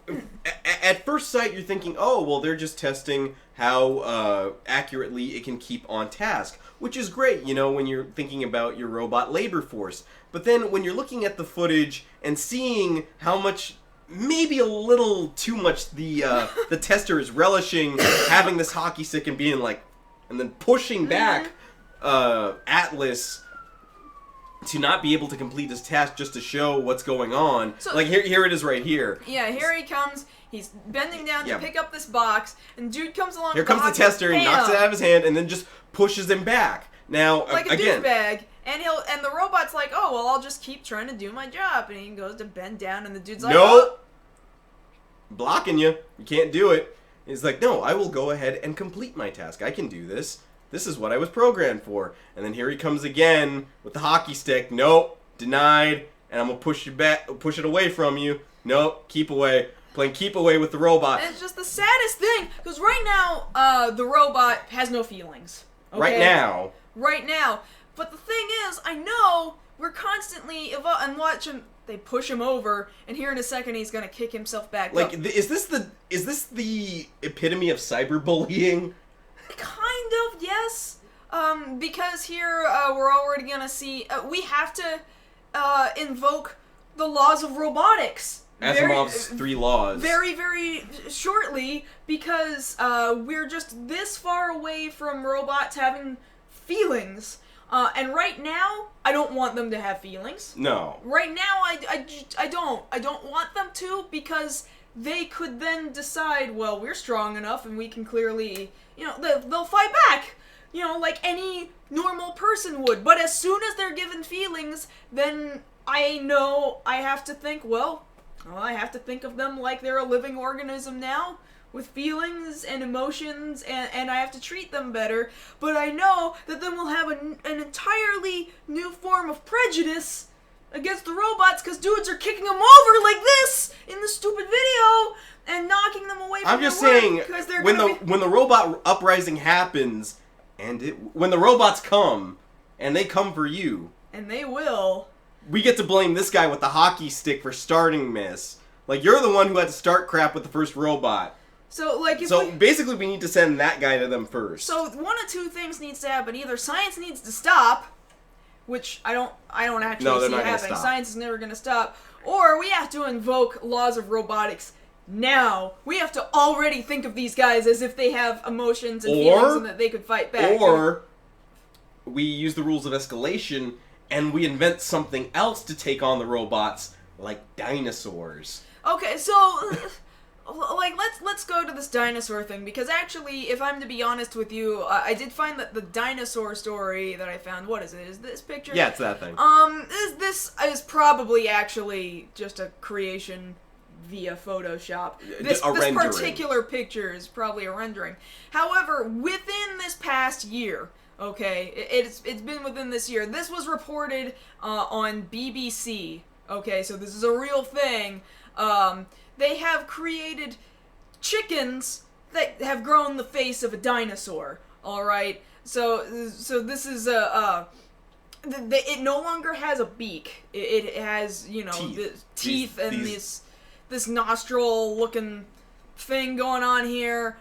at first sight, you're thinking, oh, well, they're just testing how accurately it can keep on task, which is great, you know, when you're thinking about your robot labor force. But then when you're looking at the footage and seeing how much, maybe a little too much, the tester is relishing having this hockey stick and being like, and then pushing back Atlas to not be able to complete his task just to show what's going on. So, like, here it is right here. Yeah, here he comes. He's bending down to pick up this box, and dude comes along. Here comes the tester, and knocks it out of his hand, and then just pushes him back. Now, like a again, douchebag, and the robot's like, oh, well, I'll just keep trying to do my job, and he goes to bend down, and the dude's like, nope, oh. Blocking you. You can't do it. He's like, no, I will go ahead and complete my task. I can do this. This is what I was programmed for. And then here he comes again with the hockey stick. Nope, denied. And I'm gonna push you back, push it away from you. Nope, keep away. Playing keep away with the robot. And it's just the saddest thing, because right now, the robot has no feelings. Okay? Right now. But the thing is, I know we're constantly and watch him. They push him over, and here in a second he's gonna kick himself back up. Is this the epitome of cyberbullying? Kind of, yes. Because here we're already gonna see we have to invoke the laws of robotics. Asimov's 3 laws. Very, very shortly, because we're just this far away from robots having feelings. And right now, I don't want them to have feelings. No. Right now, I don't. I don't want them to, because they could then decide, well, we're strong enough and we can clearly, you know, they'll fight back. You know, like any normal person would. But as soon as they're given feelings, then I know I have to think, well, I have to think of them like they're a living organism now, with feelings and emotions, and I have to treat them better. But I know that then we'll have an entirely new form of prejudice against the robots, because dudes are kicking them over like this in the stupid video and knocking them away from I'm just saying, when the robot uprising happens, when the robots come, and they come for you, and they will, we get to blame this guy with the hockey stick for starting this. Like, you're the one who had to start crap with the first robot. So, like, basically we need to send that guy to them first. So one of two things needs to happen. Either science needs to stop, which I don't actually see happening. Science is never gonna stop. Or we have to invoke laws of robotics now. We have to already think of these guys as if they have emotions and feelings and that they could fight back. Or we use the rules of escalation and we invent something else to take on the robots, like dinosaurs. Okay, so like let's go to this dinosaur thing, because actually, if I'm to be honest with you, I did find that the dinosaur story that I found, what is it? Is this picture? Yeah, it's that thing. This is probably actually just a creation via Photoshop. This particular picture is probably a rendering. However, within this past year, okay, it's been within this year. This was reported on BBC. Okay, so this is a real thing. They have created chickens that have grown the face of a dinosaur. All right, so this is it no longer has a beak. It has, you know, teeth and this nostril-looking thing going on here.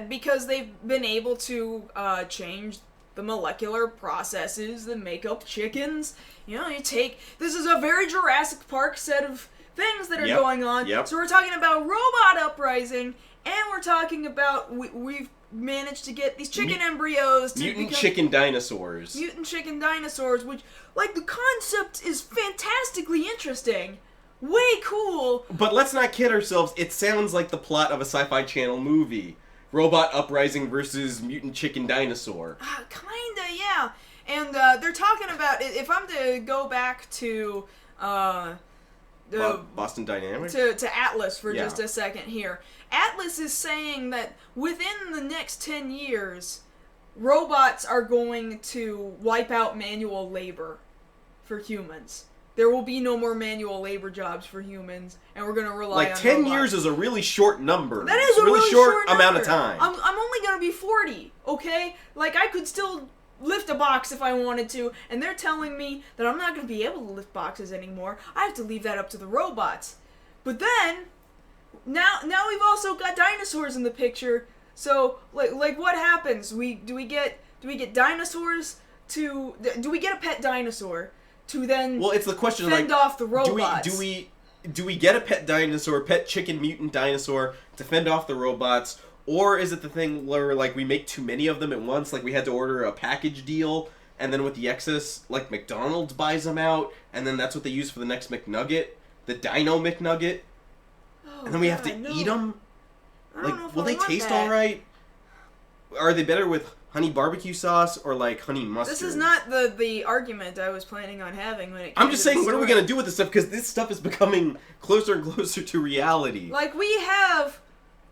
Because they've been able to change the molecular processes that make up chickens. You know, this is a very Jurassic Park set of things that are going on. Yep. So we're talking about robot uprising, and we're talking about we've managed to get these chicken embryos to mutant chicken dinosaurs. Mutant chicken dinosaurs, which, like, the concept is fantastically interesting. Way cool. But let's not kid ourselves, it sounds like the plot of a Sci-Fi Channel movie. Robot uprising versus mutant chicken dinosaur. Kinda, yeah. And they're talking about, if I'm to go back to Boston Dynamics? To Atlas for Yeah. just a second here. Atlas is saying that within the next 10 years, robots are going to wipe out manual labor for humans. There will be no more manual labor jobs for humans, and we're going to rely on Like, 10 robots. years is a really short number. That is It's a really short amount number. of time. I'm only going to be 40, okay? Like, I could still lift a box if I wanted to, and they're telling me that I'm not going to be able to lift boxes anymore. I have to leave that up to the robots. But then, now we've also got dinosaurs in the picture. So, like what happens? Do we get dinosaurs to... Do we get a pet dinosaur to then Well, it's the question, fend like, off the robots? do we get a pet dinosaur, pet chicken mutant dinosaur to fend off the robots, or is it the thing where, like, we make too many of them at once, like we had to order a package deal, and then with the excess, like, McDonald's buys them out, and then that's what they use for the next McNugget, the Dino McNugget, and then we have to eat them? I don't know Like, if will I they want taste that. alright? Are they better with honey barbecue sauce or, like, honey mustard? This is not the argument I was planning on having when it came I'm just to saying, this what are we story. gonna do with this stuff? Because this stuff is becoming closer and closer to reality. Like, we have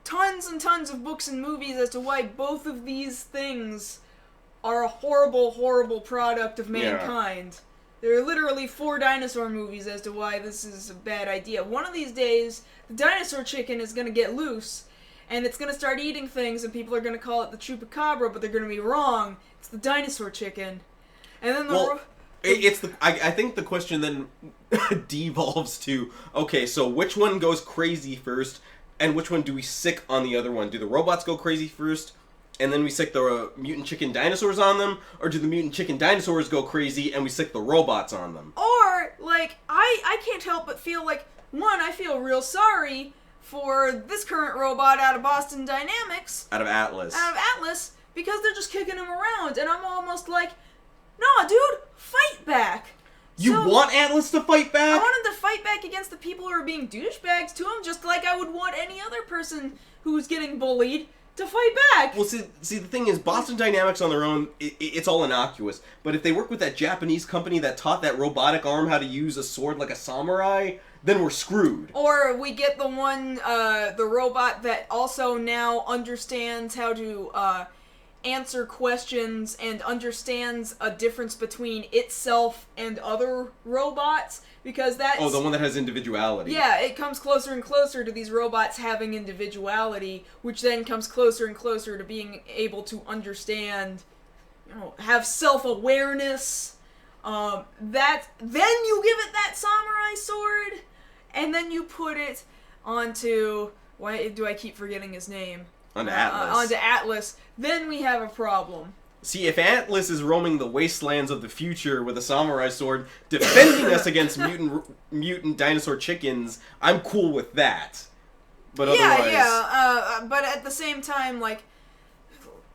tons and tons of books and movies as to why both of these things are a horrible, horrible product of mankind. There are literally 4 dinosaur movies as to why this is a bad idea. One of these days, the dinosaur chicken is going to get loose, and it's going to start eating things, and people are going to call it the chupacabra, but they're going to be wrong. It's the dinosaur chicken. And then I think the question then devolves to, okay, so which one goes crazy first, and which one do we sick on the other one? Do the robots go crazy first, and then we sick the mutant chicken dinosaurs on them, or do the mutant chicken dinosaurs go crazy and we sick the robots on them? Or, like, I can't help but feel like, one, I feel real sorry for this current robot out of Boston Dynamics, Out of Atlas. because they're just kicking him around, and I'm almost like, nah, dude, fight back. You So, want Atlas to fight I back? want him to fight back against the people who are being douchebags to him, just like I would want any other person who's getting bullied to fight back. Well, see, the thing is, Boston Dynamics on their own, it's all innocuous. But if they work with that Japanese company that taught that robotic arm how to use a sword like a samurai, then we're screwed. Or we get the one, the robot that also now understands how to, answer questions and understands a difference between itself and other robots, because that's... Oh, the one that has individuality. Yeah, it comes closer and closer to these robots having individuality, which then comes closer and closer to being able to understand, have self-awareness. Then you give it that samurai sword, and then you put it onto... Why do I keep forgetting his name? Onto Atlas. Onto Atlas. Then we have a problem. See, if Atlas is roaming the wastelands of the future with a samurai sword, defending us against mutant dinosaur chickens, I'm cool with that. But otherwise... But at the same time, like,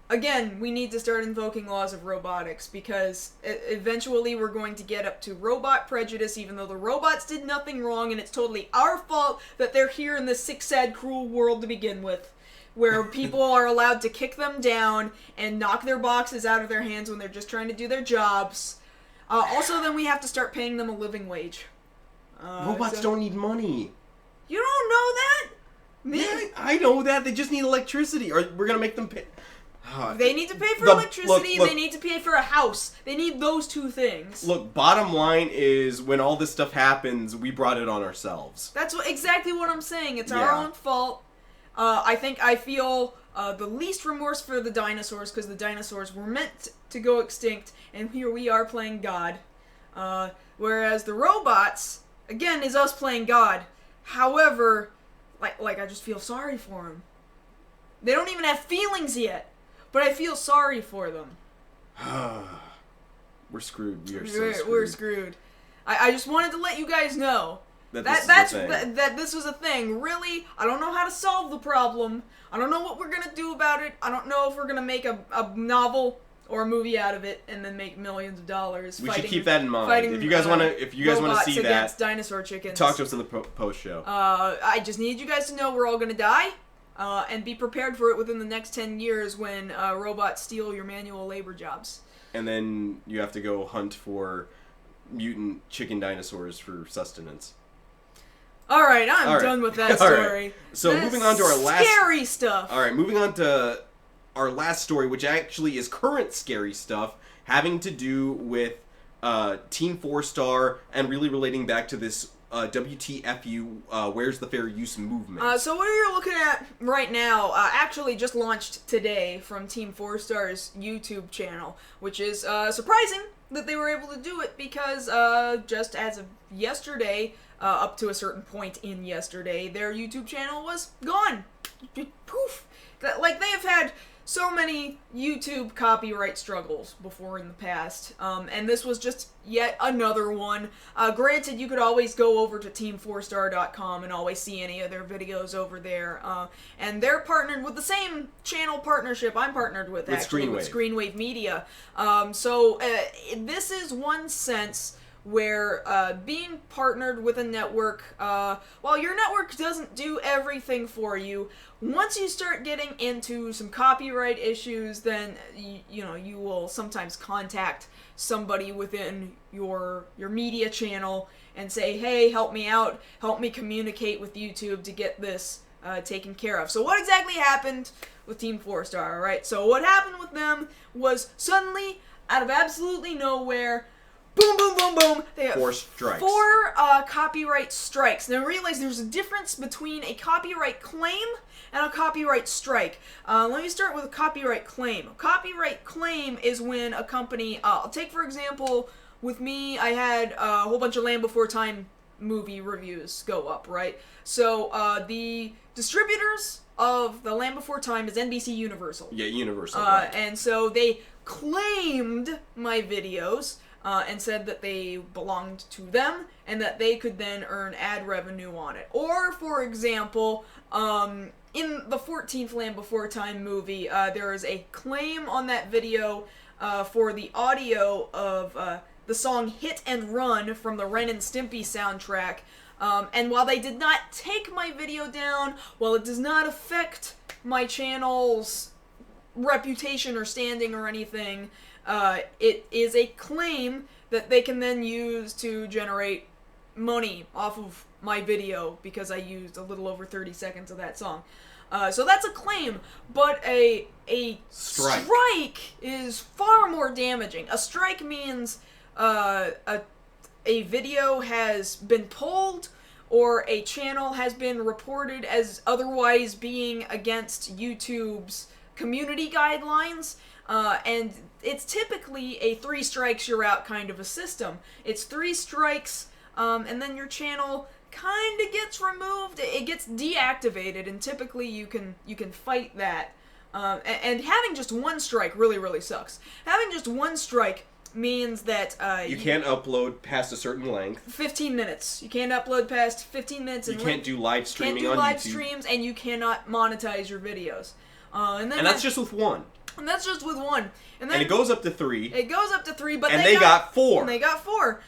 again, we need to start invoking laws of robotics, because eventually we're going to get up to robot prejudice, even though the robots did nothing wrong, and it's totally our fault that they're here in this sick, sad, cruel world to begin with, where people are allowed to kick them down and knock their boxes out of their hands when they're just trying to do their jobs. Also, then we have to start paying them a living wage. Robots don't need money. You don't know that? Yeah, I know that. They just need electricity, or we're gonna make them pay... They need to pay for Look, electricity, look. they need to pay for a house. They need those 2 things. Look, bottom line is, when all this stuff happens, we brought it on ourselves. That's exactly what I'm saying. It's our Yeah. own fault. I feel the least remorse for the dinosaurs, because the dinosaurs were meant to go extinct, and here we are playing God. Whereas the robots, again, is us playing God. However, like I just feel sorry for them. They don't even have feelings yet, but I feel sorry for them. We're screwed. We are so screwed. We're screwed. I just wanted to let you guys know That this was a thing. Really, I don't know how to solve the problem. I don't know what we're gonna do about it. I don't know if we're gonna make a novel or a movie out of it and then make millions of dollars. We should keep that in mind. If you guys want to see that, against dinosaur chickens, talk to us in the post show. I just need you guys to know we're all gonna die, and be prepared for it within the next 10 years when robots steal your manual labor jobs. and then you have to go hunt for mutant chicken dinosaurs for sustenance. All right, I'm done with that story. Right. So That's moving on to our last scary stuff. All right, moving on to our last story, which actually is current scary stuff, having to do with Team 4-Star and really relating back to this WTFU, Where's the Fair Use movement. So what you're looking at right now actually just launched today from Team 4-Star's YouTube channel, which is surprising that they were able to do it because just as of yesterday, up to a certain point in yesterday, their YouTube channel was gone. Poof! Like, they have had so many YouTube copyright struggles before in the past, and this was just yet another one. Granted, you could always go over to team4star.com and always see any of their videos over there, and they're partnered with the same channel partnership I'm partnered with actually, with Screenwave Media. So this is one sense where being partnered with a network, while your network doesn't do everything for you, once you start getting into some copyright issues, then you will sometimes contact somebody within your media channel and say, hey, help me out, help me communicate with YouTube to get this taken care of. So what exactly happened with Team 4-Star, alright? So what happened with them was suddenly, out of absolutely nowhere, boom, boom, boom, boom. They have 4 strikes. 4 copyright strikes. Now realize there's a difference between a copyright claim and a copyright strike. Let me start with a copyright claim. A copyright claim is when a company, I'll take for example, with me, I had a whole bunch of Land Before Time movie reviews go up, right? So the distributors of the Land Before Time is NBC Universal. Yeah, Universal. Right. And so they claimed my videos, and said that they belonged to them and that they could then earn ad revenue on it. Or, for example, in the 14th Land Before Time movie, there is a claim on that video for the audio of the song Hit and Run from the Ren and Stimpy soundtrack. And while they did not take my video down, while it does not affect my channel's reputation or standing or anything, it is a claim that they can then use to generate money off of my video because I used a little over 30 seconds of that song. So that's a claim, but a strike is far more damaging. A strike means a video has been pulled or a channel has been reported as otherwise being against YouTube's community guidelines, and it's typically a 3 strikes you're out kind of a system. It's 3 strikes, and then your channel kind of gets removed. It gets deactivated, and typically you can fight that. And having just 1 strike really sucks. Having just 1 strike means that you can't upload past a certain length. 15 minutes. You can't upload past 15 minutes. You can't do live streaming on YouTube. Can't do live streams, and you cannot monetize your videos. And that's just with 1. And that's just with 1. And then it goes up to 3. It goes up to 3, but they got 4. And they got 4,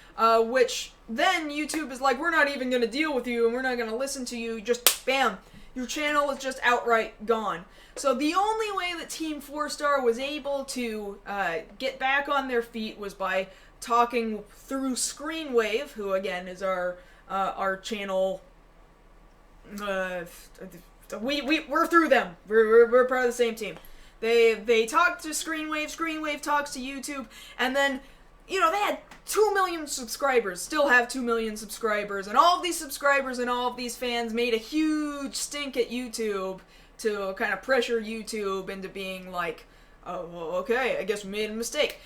which then YouTube is like, we're not even going to deal with you, and we're not going to listen to you. Just, bam, your channel is just outright gone. So the only way that Team 4-Star was able to get back on their feet was by talking through Screenwave, who again is our channel. We're through them. We're part of the same team. They talk to Screenwave. Screenwave talks to YouTube, and then they had 2 million subscribers. Still have 2 million subscribers, and all of these subscribers and all of these fans made a huge stink at YouTube to kind of pressure YouTube into being like, oh, okay, I guess we made a mistake.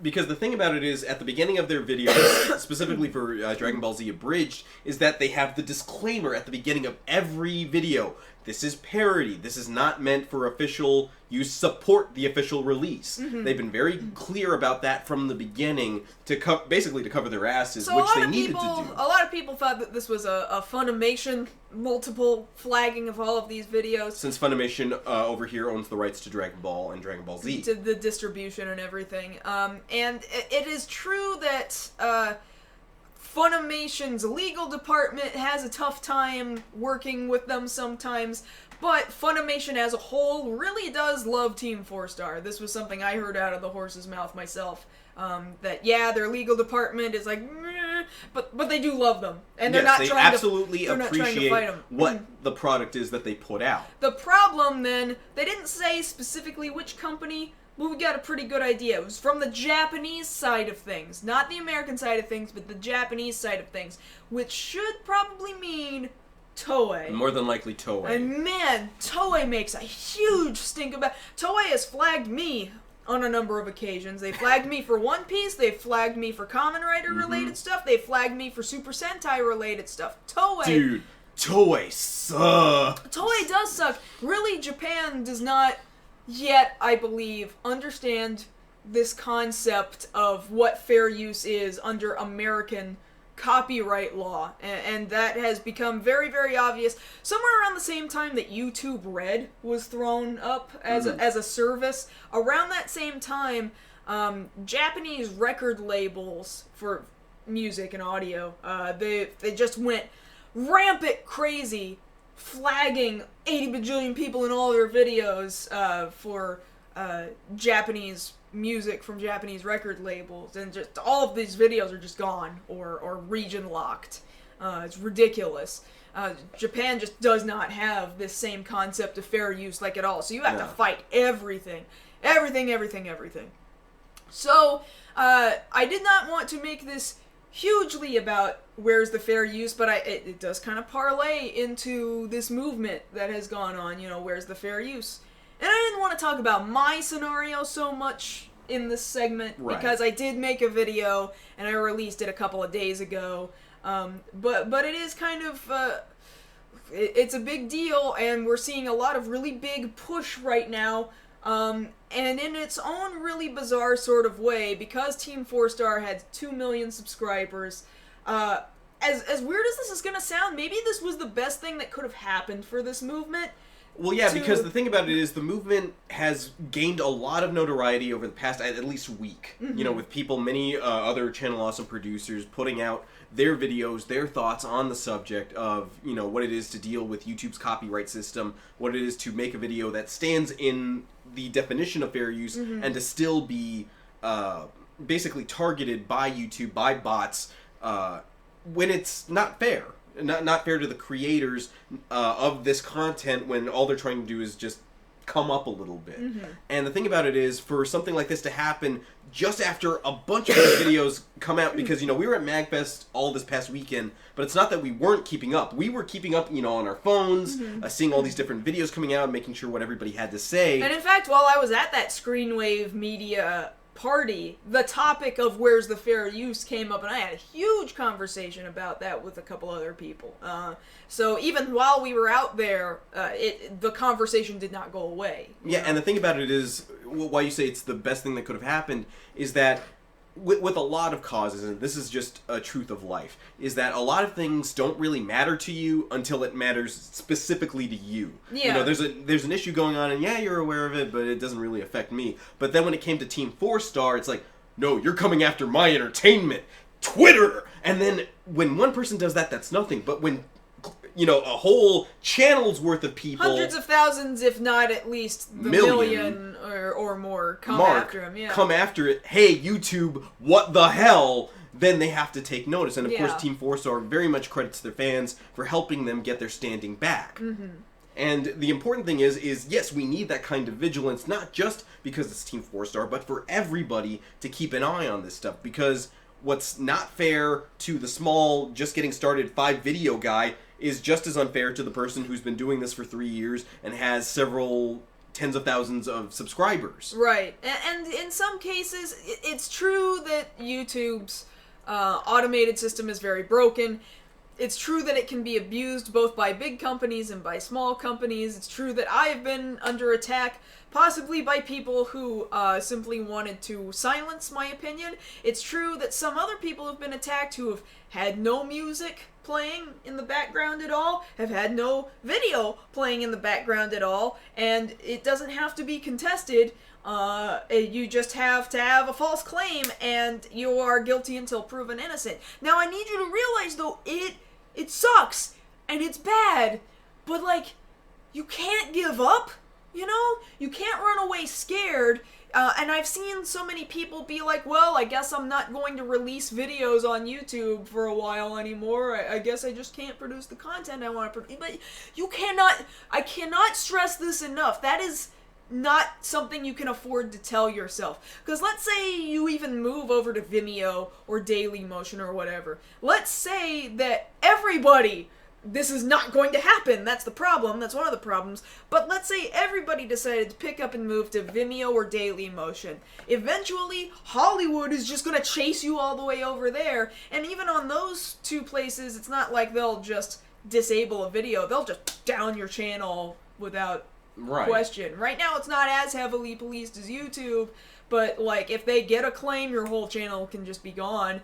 Because the thing about it is, at the beginning of their videos, specifically for Dragon Ball Z Abridged, is that they have the disclaimer at the beginning of every video. This is parody. This is not meant for official use. Support the official release. Mm-hmm. They've been very clear about that from the beginning to basically to cover their asses, so which they needed to do. A lot of people thought that this was a Funimation multiple flagging of all of these videos. Since Funimation over here owns the rights to Dragon Ball and Dragon Ball Z. To the distribution and everything. And it is true that Funimation's legal department has a tough time working with them sometimes, but Funimation as a whole really does love Team 4-Star. This was something I heard out of the horse's mouth myself. That their legal department is like, meh, but they do love them, and they're not they trying absolutely to, appreciate fight them. what the product is that they put out. The problem then, they didn't say specifically which company, but we got a pretty good idea. It was from the Japanese side of things, not the American side of things, but the Japanese side of things, which should probably mean Toei. More than likely Toei. And man, Toei makes a huge stink about. Toei has flagged me on a number of occasions. They flagged me for One Piece, they flagged me for Kamen Rider related stuff, they flagged me for Super Sentai related stuff. Toei. Dude, Toei sucks. Toei does suck. Really, Japan does not yet, I believe, understand this concept of what fair use is under American copyright law, and that has become very, very obvious somewhere around the same time that YouTube Red was thrown up as a service. Around that same time, Japanese record labels for music and audio, they just went rampant crazy, flagging 80 bajillion people in all their videos for Japanese music from Japanese record labels, and just all of these videos are just gone or region locked. It's ridiculous. Japan just does not have this same concept of fair use like at all, so you have to fight everything. So I did not want to make this hugely about where's the fair use, but it does kind of parlay into this movement that has gone on, where's the fair use. And I didn't want to talk about my scenario so much in this segment, because I did make a video, and I released it a couple of days ago, but it is kind of, it's a big deal, and we're seeing a lot of really big push right now, and in its own really bizarre sort of way, because Team 4-Star had 2 million subscribers, as weird as this is gonna sound, maybe this was the best thing that could have happened for this movement. Well, yeah, because the thing about it is the movement has gained a lot of notoriety over the past at least week. With people, many other Channel Awesome producers putting out their videos, their thoughts on the subject of, what it is to deal with YouTube's copyright system, what it is to make a video that stands in the definition of fair use and to still be basically targeted by YouTube, by bots, when it's not fair. Not fair to the creators of this content when all they're trying to do is just come up a little bit. And the thing about it is, for something like this to happen just after a bunch of these videos come out, because, we were at MagFest all this past weekend, but it's not that we weren't keeping up. We were keeping up, on our phones, seeing all these different videos coming out, making sure what everybody had to say. And in fact, while I was at that Screenwave Media party, the topic of where's the fair use came up, and I had a huge conversation about that with a couple other people. So even while we were out there, the conversation did not go away. Yeah, and the thing about it is, why you say it's the best thing that could have happened, is that with a lot of causes, and this is just a truth of life, is that a lot of things don't really matter to you until it matters specifically to you. Yeah. There's an issue going on, and yeah, you're aware of it, but it doesn't really affect me. But then when it came to Team 4-Star, it's like, no, you're coming after my entertainment. Twitter! And then when one person does that, that's nothing. But when a whole channel's worth of people, hundreds of thousands, if not at least the million or more, come after him. Yeah, come after it. Hey, YouTube, what the hell? Then they have to take notice. And of course, Team 4-Star very much credits their fans for helping them get their standing back. And the important thing is yes, we need that kind of vigilance, not just because it's Team 4-Star, but for everybody to keep an eye on this stuff. Because what's not fair to the small, just getting started 5-video guy is just as unfair to the person who's been doing this for 3 years and has several tens of thousands of subscribers. Right. And in some cases, it's true that YouTube's automated system is very broken. It's true that it can be abused both by big companies and by small companies. It's true that I have been under attack, possibly by people who simply wanted to silence my opinion. It's true that some other people have been attacked who have had no music playing in the background at all, have had no video playing in the background at all, and it doesn't have to be contested. You just have to have a false claim, and you are guilty until proven innocent. Now, I need you to realize, though, it sucks, and it's bad, but, like, you can't give up, you know? You can't run away scared. And I've seen so many people be like, well, I guess I'm not going to release videos on YouTube for a while anymore. I guess I just can't produce the content I want to produce. But I cannot stress this enough. That is not something you can afford to tell yourself. Because let's say you even move over to Vimeo or Dailymotion or whatever. Let's say that everybody... This is not going to happen. That's the problem. That's one of the problems. But let's say everybody decided to pick up and move to Vimeo or Dailymotion. Eventually, Hollywood is just going to chase you all the way over there. And even on those two places, it's not like they'll just disable a video. They'll just down your channel without question. Right now, it's not as heavily policed as YouTube. But, like, if they get a claim, your whole channel can just be gone.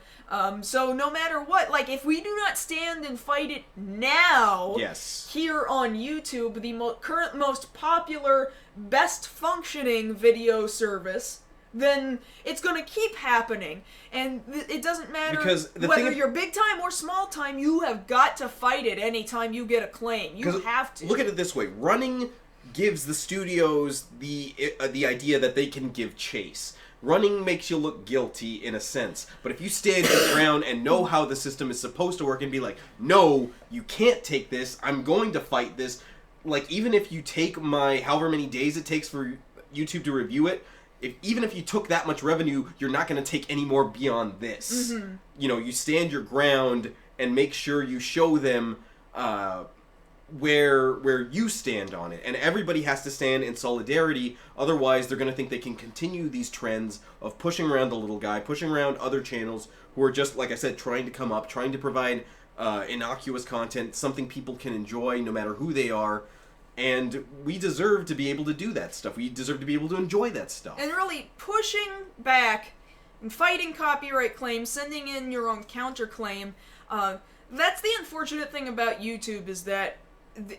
So no matter what, like, if we do not stand and fight it now, here on YouTube, the current most popular, best functioning video service, then it's gonna keep happening. And it doesn't matter whether you're big time or small time, you have got to fight it anytime you get a claim. You have to. Look at it this way. Running gives the studios the idea that they can give chase. Running makes you look guilty in a sense, but if you stand your ground and know how the system is supposed to work and be like, no, you can't take this, I'm going to fight this, like, even if you take my however many days it takes for YouTube to review it, even if you took that much revenue, you're not going to take any more beyond this. Mm-hmm. You know, you stand your ground and make sure you show them where you stand on it, and everybody has to stand in solidarity, otherwise they're going to think they can continue these trends of pushing around the little guy, pushing around other channels who are just, like I said, trying to come up, trying to provide innocuous content, something people can enjoy no matter who they are, and we deserve to be able to do that stuff. We deserve to be able to enjoy that stuff. And really pushing back and fighting copyright claims, sending in your own counterclaim, that's the unfortunate thing about YouTube, is that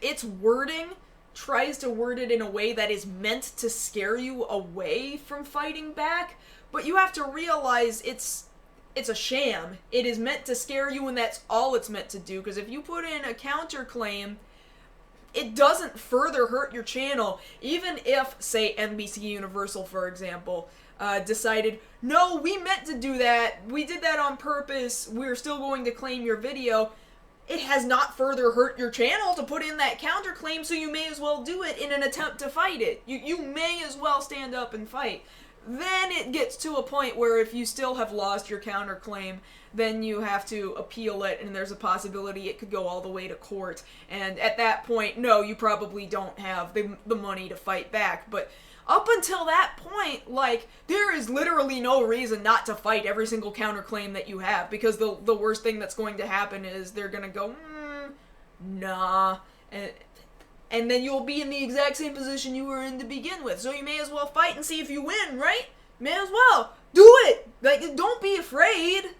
its wording tries to word it in a way that is meant to scare you away from fighting back, but you have to realize it's a sham. It is meant to scare you, and that's all it's meant to do, because if you put in a counterclaim, it doesn't further hurt your channel. Even if, say, NBC Universal, for example, decided, no, we meant to do that, we did that on purpose, we're still going to claim your video, it has not further hurt your channel to put in that counterclaim, so you may as well do it in an attempt to fight it. You may as well stand up and fight. Then it gets to a point where if you still have lost your counterclaim, then you have to appeal it, and there's a possibility it could go all the way to court. And at that point, no, you probably don't have the money to fight back. But up until that point, like, there is literally no reason not to fight every single counterclaim that you have, because the worst thing that's going to happen is they're gonna go, nah, and then you'll be in the exact same position you were in to begin with. So you may as well fight and see if you win, right? May as well. Do it! Like, don't be afraid.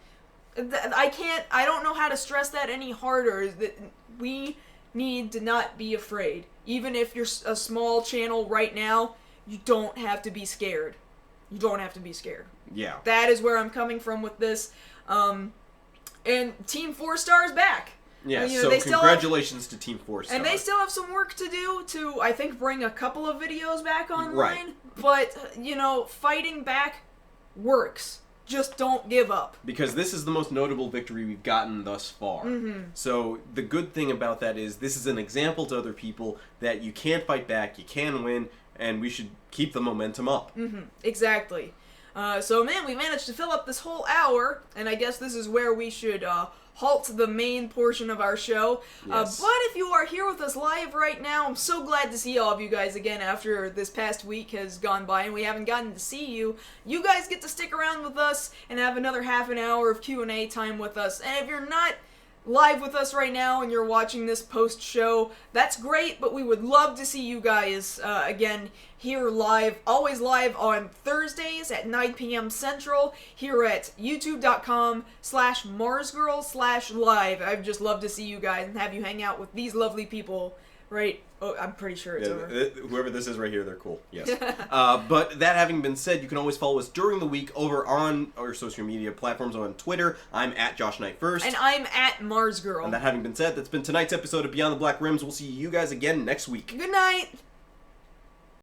I don't know how to stress that any harder, is that we need to not be afraid. Even if you're a small channel right now, you don't have to be scared. You don't have to be scared. Yeah. That is where I'm coming from with this. And Team 4 Star's back. Yeah, so congratulations to Team 4 Star. And they still have some work to do to, I think, bring a couple of videos back online. Right. But, you know, fighting back works. Just don't give up. Because this is the most notable victory we've gotten thus far. Mm-hmm. So the good thing about that is this is an example to other people that you can fight back, you can win, and we should keep the momentum up. Mm-hmm. Exactly. So, man, we managed to fill up this whole hour, and I guess this is where we should halt the main portion of our show. Yes. But if you are here with us live right now, I'm so glad to see all of you guys again after this past week has gone by and we haven't gotten to see you. You guys get to stick around with us and have another half an hour of Q&A time with us. And if you're not live with us right now and you're watching this post-show, that's great, but we would love to see you guys, again, here live, always live on Thursdays at 9 p.m. Central, here at youtube.com/MarsGirl/live. I'd just love to see you guys and have you hang out with these lovely people, right? Oh, I'm pretty sure it's over. Whoever this is right here, they're cool. Yes. But that having been said, you can always follow us during the week over on our social media platforms. On Twitter, I'm at Josh Knight First. And I'm at MarsGirl. And that having been said, that's been tonight's episode of Beyond the Black Rims. We'll see you guys again next week. Good night!